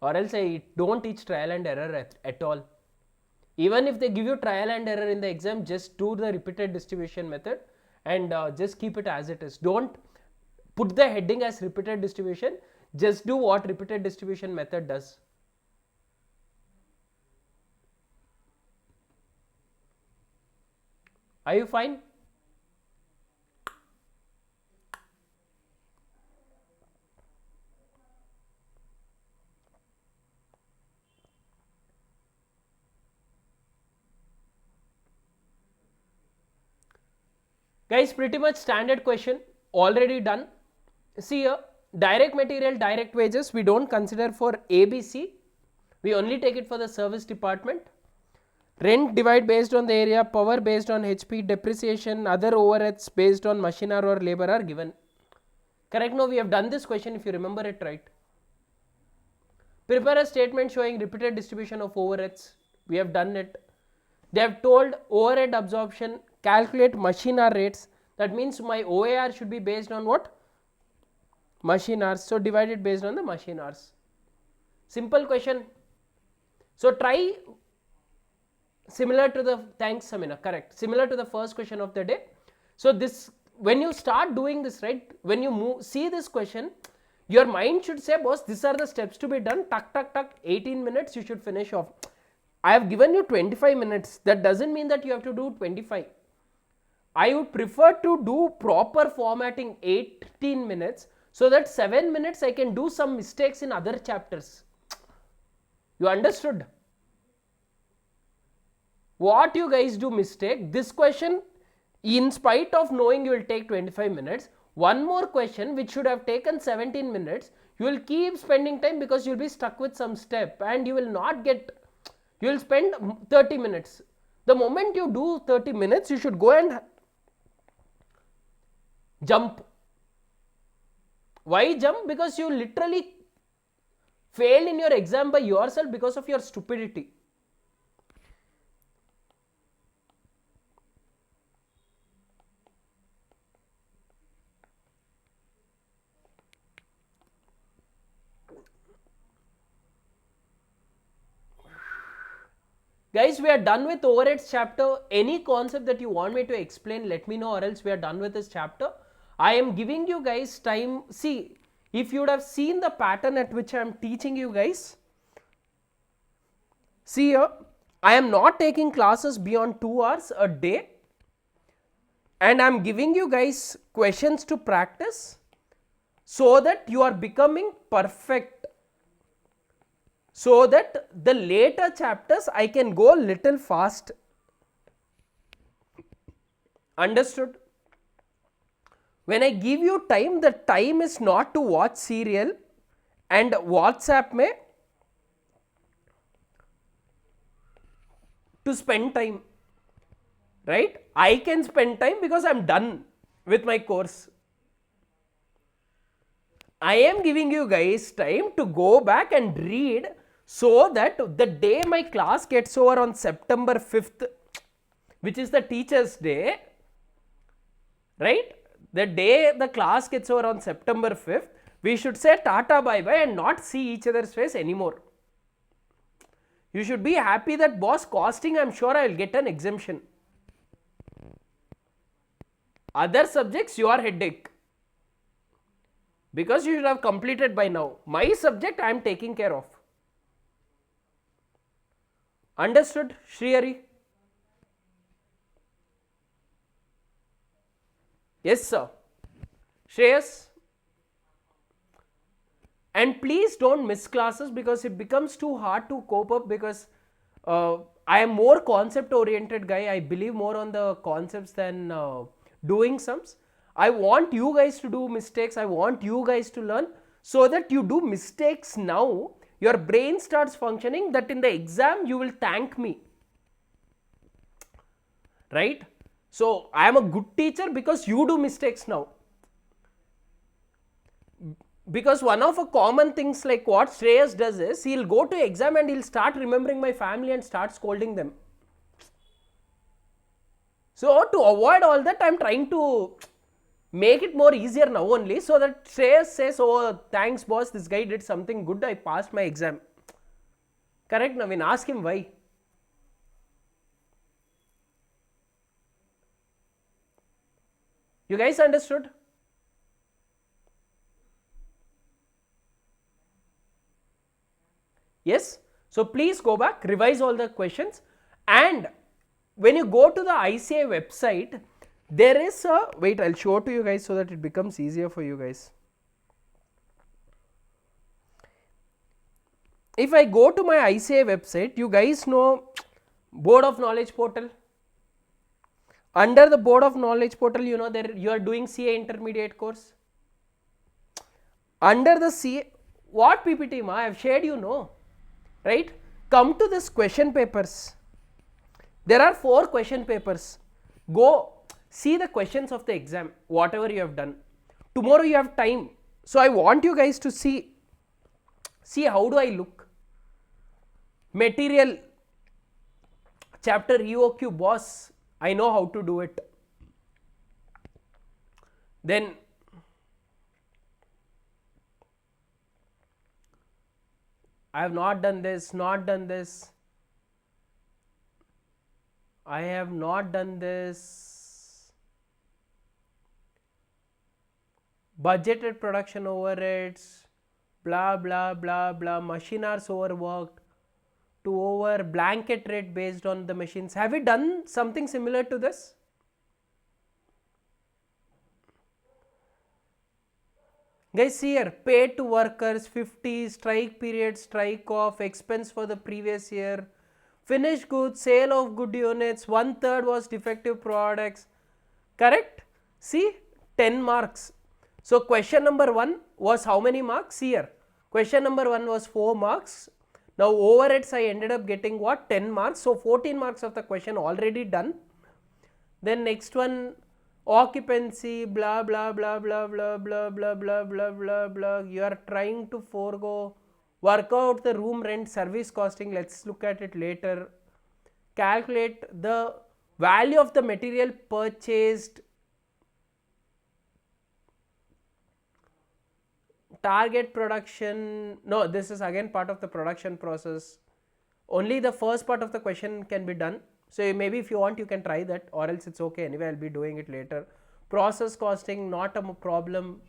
Or else I don't teach trial and error at all. Even if they give you trial and error in the exam, just do the repeated distribution method and just keep it as it is. Don't put the heading as repeated distribution, just do what repeated distribution method does. Are you fine? Guys, pretty much standard question, already done. See here, direct material, direct wages, we don't consider for ABC. We only take it for the service department. Rent divide based on the area, power based on HP, depreciation, other overheads based on machineer or labor are given. Correct? No, we have done this question if you remember it right. Prepare a statement showing repeated distribution of overheads. We have done it. They have told overhead absorption, calculate machine hour rates. That means my OAR should be based on what? Machine hours. So divided based on the machine hours. Simple question. So try similar to the, thanks Samina, correct, similar to the first question of the day. So this, when you start doing this, right, when you see this question, your mind should say, boss, these are the steps to be done, tuck tuck tuck, 18 minutes you should finish off. I have given you 25 minutes, that doesn't mean that you have to do 25. I would prefer to do proper formatting 18 minutes, so that 7 minutes I can do some mistakes in other chapters. You understood? What you guys do mistake, this question, in spite of knowing you will take 25 minutes, one more question which should have taken 17 minutes, you will keep spending time because you will be stuck with some step and you will not get, you will spend 30 minutes. The moment you do 30 minutes, you should go and jump. Why jump? Because you literally failed in your exam by yourself because of your stupidity. Guys, we are done with overheads chapter. Any concept that you want me to explain, let me know, or else we are done with this chapter. I am giving you guys time. See, if you would have seen the pattern at which I am teaching you guys, see here, I am not taking classes beyond 2 hours a day, and I am giving you guys questions to practice so that you are becoming perfect. So that the later chapters I can go little fast. Understood? When I give you time, the time is not to watch serial and WhatsApp mein to spend time, right? I can spend time because I am done with my course. I am giving you guys time to go back and read, so that the day my class gets over on September 5th, which is the teacher's day, right? The day the class gets over on September 5th, we should say tata bye bye and not see each other's face anymore. You should be happy that, boss, costing, I am sure I will get an exemption. Other subjects, your headache, because you should have completed by now. My subject I am taking care of. Understood, Shriyari? Yes, sir. Shreyas? And please don't miss classes, because it becomes too hard to cope up, because I am more concept oriented guy. I believe more on the concepts than doing sums. I want you guys to do mistakes. I want you guys to learn, so that you do mistakes now. Your brain starts functioning, that in the exam you will thank me, right? So I am a good teacher because you do mistakes now. Because one of the common things like what Shreyas does is, he'll go to exam and he'll start remembering my family and start scolding them. So to avoid all that, I am trying to make it more easier now only, so that Shreyas says, oh, thanks boss, this guy did something good, I passed my exam. Correct, Naveen? Ask him why. You guys understood? Yes? So please go back, revise all the questions, and when you go to the ICAI website, there is a, wait, I'll show to you guys so that it becomes easier for you guys. If I go to my ICAI website, you guys know Board of Knowledge portal. Under the Board of Knowledge portal, you know, there you are doing CA intermediate course. Under the CA, what PPT ma, I have shared, you know, right? Come to this question papers. There are 4 question papers. Go see the questions of the exam, whatever you have done. tomorrow you have time. So I want you guys to see how do I look. Material chapter EOQ boss, I know how to do it. Then I have not done this, not done this. I have not done this. Budgeted production overheads, blah blah blah blah, machine hours overworked, to over blanket rate based on the machines. Have we done something similar to this? Guys, see here, paid to workers 50, strike period, strike off, expense for the previous year, finished goods, sale of good units, 1/3 was defective products. Correct? See, 10 marks. So question number 1 was how many marks? Here, question number 1 was 4 marks. Now overheads I ended up getting what? 10 marks. So 14 marks of the question already done. Then next one, occupancy, blah blah blah blah blah blah blah blah blah blah blah. You are trying to forego, work out the room rent, service costing. Let's look at it later. Calculate the value of the material purchased, target production. No, this is again part of the production process. Only the first part of the question can be done. So maybe if you want you can try that, or else it's okay, anyway I'll be doing it later. Process costing, not a problem.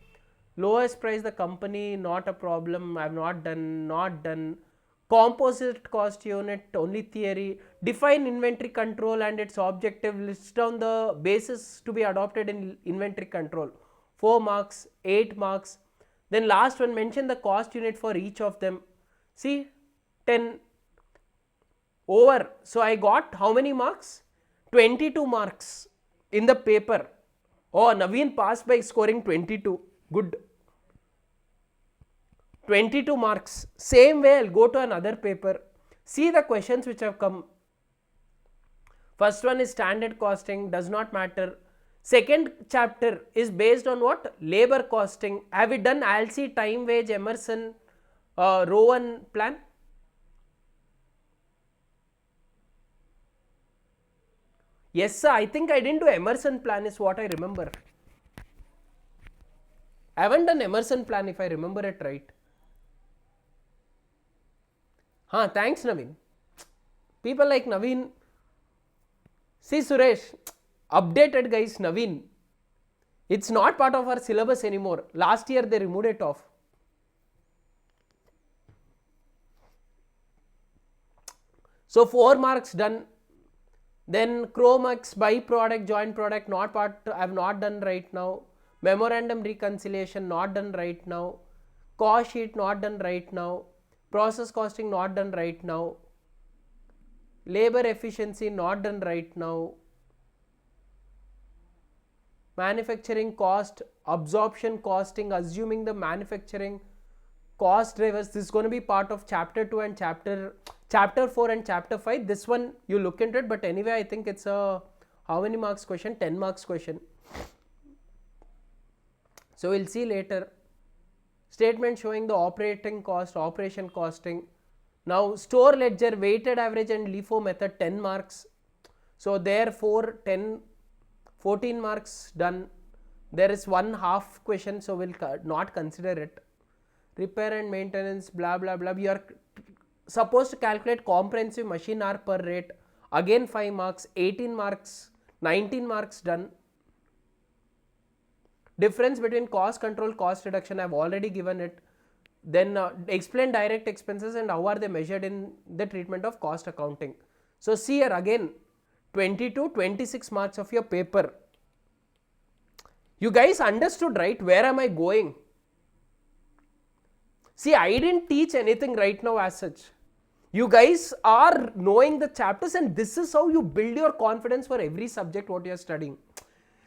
Lowest price the company, not a problem. I've not done. Composite cost unit, only theory. Define inventory control and its objective, list down the basis to be adopted in inventory control. 4 marks, 8 marks. Then last one, mention the cost unit for each of them. See, 10 over. So I got how many marks? 22 marks in the paper. Oh, Naveen passed by scoring 22. Good. 22 marks. Same way I'll go to another paper. See the questions which have come. First one is standard costing, does not matter. Second chapter is based on what? Labor costing. Have we done ALSI, time, wage, Emerson, Rowan plan? Yes sir, I think I didn't do Emerson plan is what I remember. I haven't done Emerson plan if I remember it right. Thanks Naveen. People like Naveen. See Suresh, updated guys, Naveen. It's not part of our syllabus anymore. Last year they removed it off. So 4 marks done. Then Chromax, byproduct, joint product, not part, I have not done right now. Memorandum reconciliation, not done right now. Cost sheet, not done right now. Process costing, not done right now. Labor efficiency, not done right now. Manufacturing cost, absorption costing, assuming the manufacturing cost drivers. This is going to be part of chapter 2 and chapter 4 and chapter 5. This one you look into it, but anyway I think it's a how many marks question? 10 marks question. So we'll see later. Statement showing the operating cost, operation costing. Now store ledger, weighted average and LIFO method, 10 marks. So therefore 14 marks done. There is one half question, so we'll not consider it. Repair and maintenance, blah blah blah. You are supposed to calculate comprehensive machine hour per rate. Again 5 marks, 18 marks, 19 marks done. Difference between cost control, cost reduction, I have already given it. Then explain direct expenses and how are they measured in the treatment of cost accounting. So see here again, 26 marks of your paper. You guys understood, right? Where am I going? See, I didn't teach anything right now as such. You guys are knowing the chapters, and this is how you build your confidence for every subject what you are studying.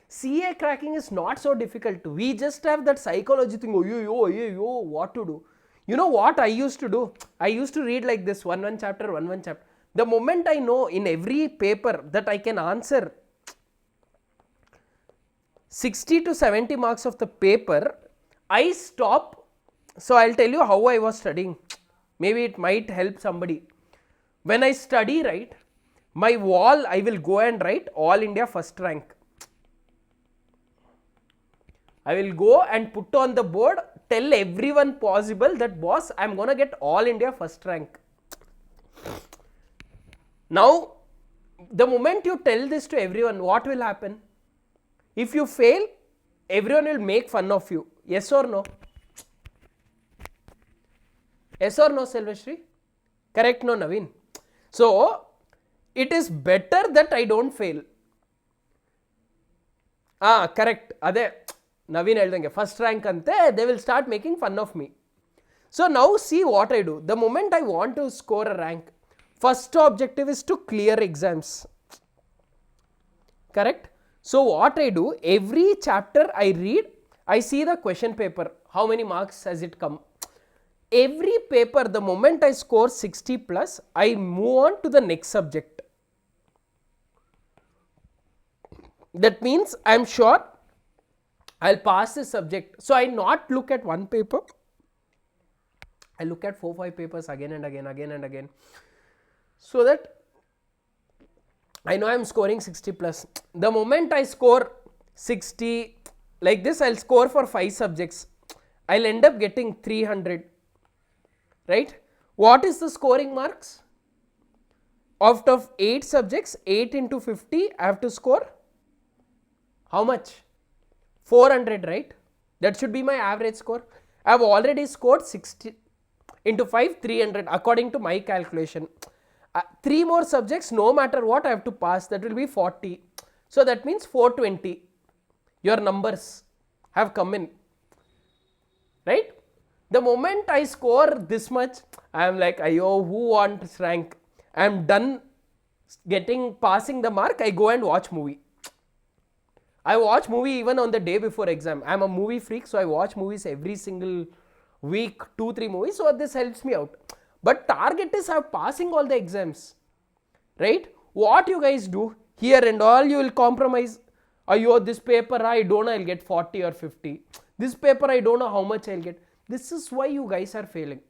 CA cracking is not so difficult. We just have that psychology thing, oh, what to do. You know what I used to do? I used to read like this, one chapter. The moment I know in every paper that I can answer 60 to 70 marks of the paper, I stop. So I'll tell you how I was studying. Maybe it might help somebody. When I study, right, my wall, I will go and write All India first rank. I will go and put on the board, tell everyone possible that boss, I'm gonna get All India first rank. Now, the moment you tell this to everyone, what will happen? If you fail, everyone will make fun of you. Yes or no? Yes or no, Selvashri? Correct, no, Naveen? So, it is better that I don't fail. Correct. Ade Naveen ಹೇಳ್ದಂಗೆ first rank ante, they will start making fun of me. So now see what I do. The moment I want to score a rank, first objective is to clear exams. Correct? So what I do, every chapter I read, I see the question paper. How many marks has it come? Every paper, the moment I score 60 plus, I move on to the next subject. That means I am sure I'll pass this subject. So I not look at one paper. I look at 4-5 papers again and again. So that I know I'm scoring 60 plus. The moment I score 60 like this, I'll score for 5 subjects. I'll end up getting 300. Right? What is the scoring marks? Out of 8 subjects, 8 into 50, I have to score how much? 400, right? That should be my average score. I have already scored 60 into 5, 300 according to my calculation. 3 more subjects, no matter what, I have to pass. That will be 40. So that means 420. Your numbers have come in. Right? The moment I score this much, I am like, ayo, who wants rank? I am done passing the mark. I go and watch movie. I watch movie even on the day before exam. I am a movie freak, so I watch movies every single week, 2-3 movies. So this helps me out. But target is have passing all the exams. Right? What you guys do here and all, you will compromise. Ayo, this paper I don't know, I'll get 40 or 50. This paper I don't know how much I'll get. This is why you guys are failing.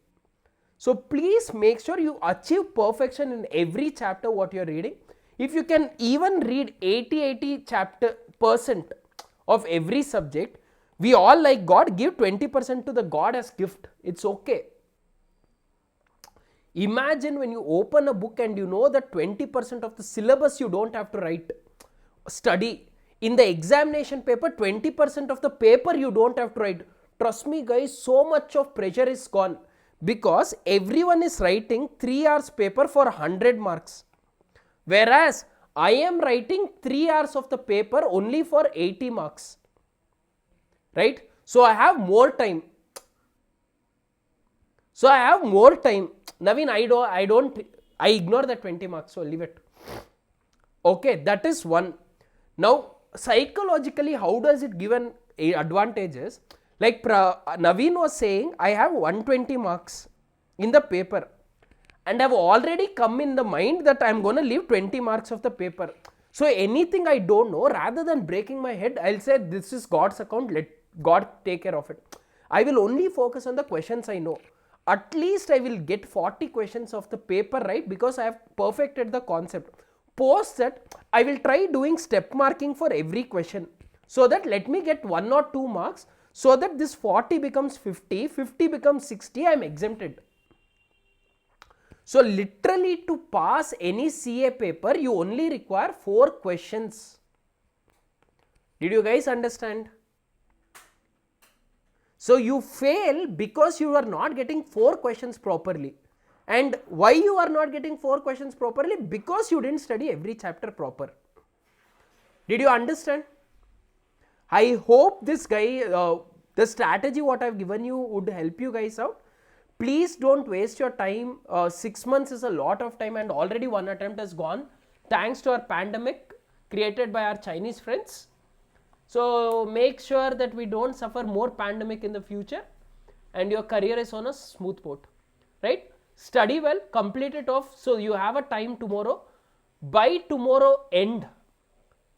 So please make sure you achieve perfection in every chapter what you are reading. If you can even read 80% of every subject, we all like God, give 20% to the God as gift. It's okay. Imagine when you open a book and you know that 20% of the syllabus you don't have to write, study. In the examination paper, 20% of the paper you don't have to write. Trust me guys, so much of pressure is gone because everyone is writing 3 hours paper for 100 marks. Whereas I am writing 3 hours of the paper only for 80 marks. Right? So I have more time. Naveen, I ignore the 20 marks, so leave it. Okay, that is one. Now, psychologically, how does it give an advantages? Like Naveen was saying, I have 120 marks in the paper and I have already come in the mind that I am going to leave 20 marks of the paper. So anything I don't know, rather than breaking my head, I'll say this is God's account, let God take care of it. I will only focus on the questions I know. At least I will get 40 questions of the paper right because I have perfected the concept. Post that, I will try doing step marking for every question so that let me get 1 or 2 marks so that this 40 becomes 50, 50 becomes 60, I am exempted. So literally to pass any CA paper, you only require 4 questions. Did you guys understand? So you fail because you are not getting 4 questions properly. And why you are not getting 4 questions properly? Because you didn't study every chapter proper. Did you understand? I hope this guy, the strategy what I have given you would help you guys out. Please don't waste your time. 6 months is a lot of time and already 1 attempt has gone thanks to our pandemic created by our Chinese friends. So make sure that we don't suffer more pandemic in the future and your career is on a smooth boat. Right? Study well, complete it off so you have a time tomorrow. By tomorrow end,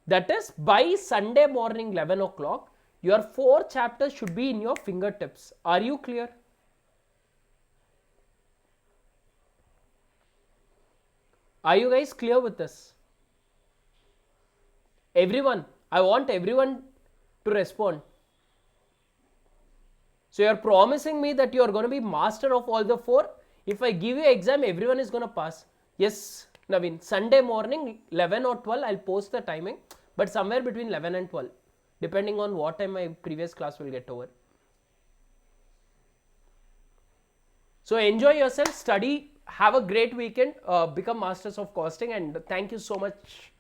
That is, by Sunday morning 11 o'clock, your 4 chapters should be in your fingertips. Are you clear? Are you guys clear with this? Everyone, I want everyone to respond. So you're promising me that you're going to be master of all the 4. If I give you exam, everyone is going to pass. Yes, Naveen. Sunday morning 11 or 12, I'll post the timing, but somewhere between 11 and 12, depending on what time my previous class will get over. So enjoy yourself, study, have a great weekend, become masters of costing, and thank you so much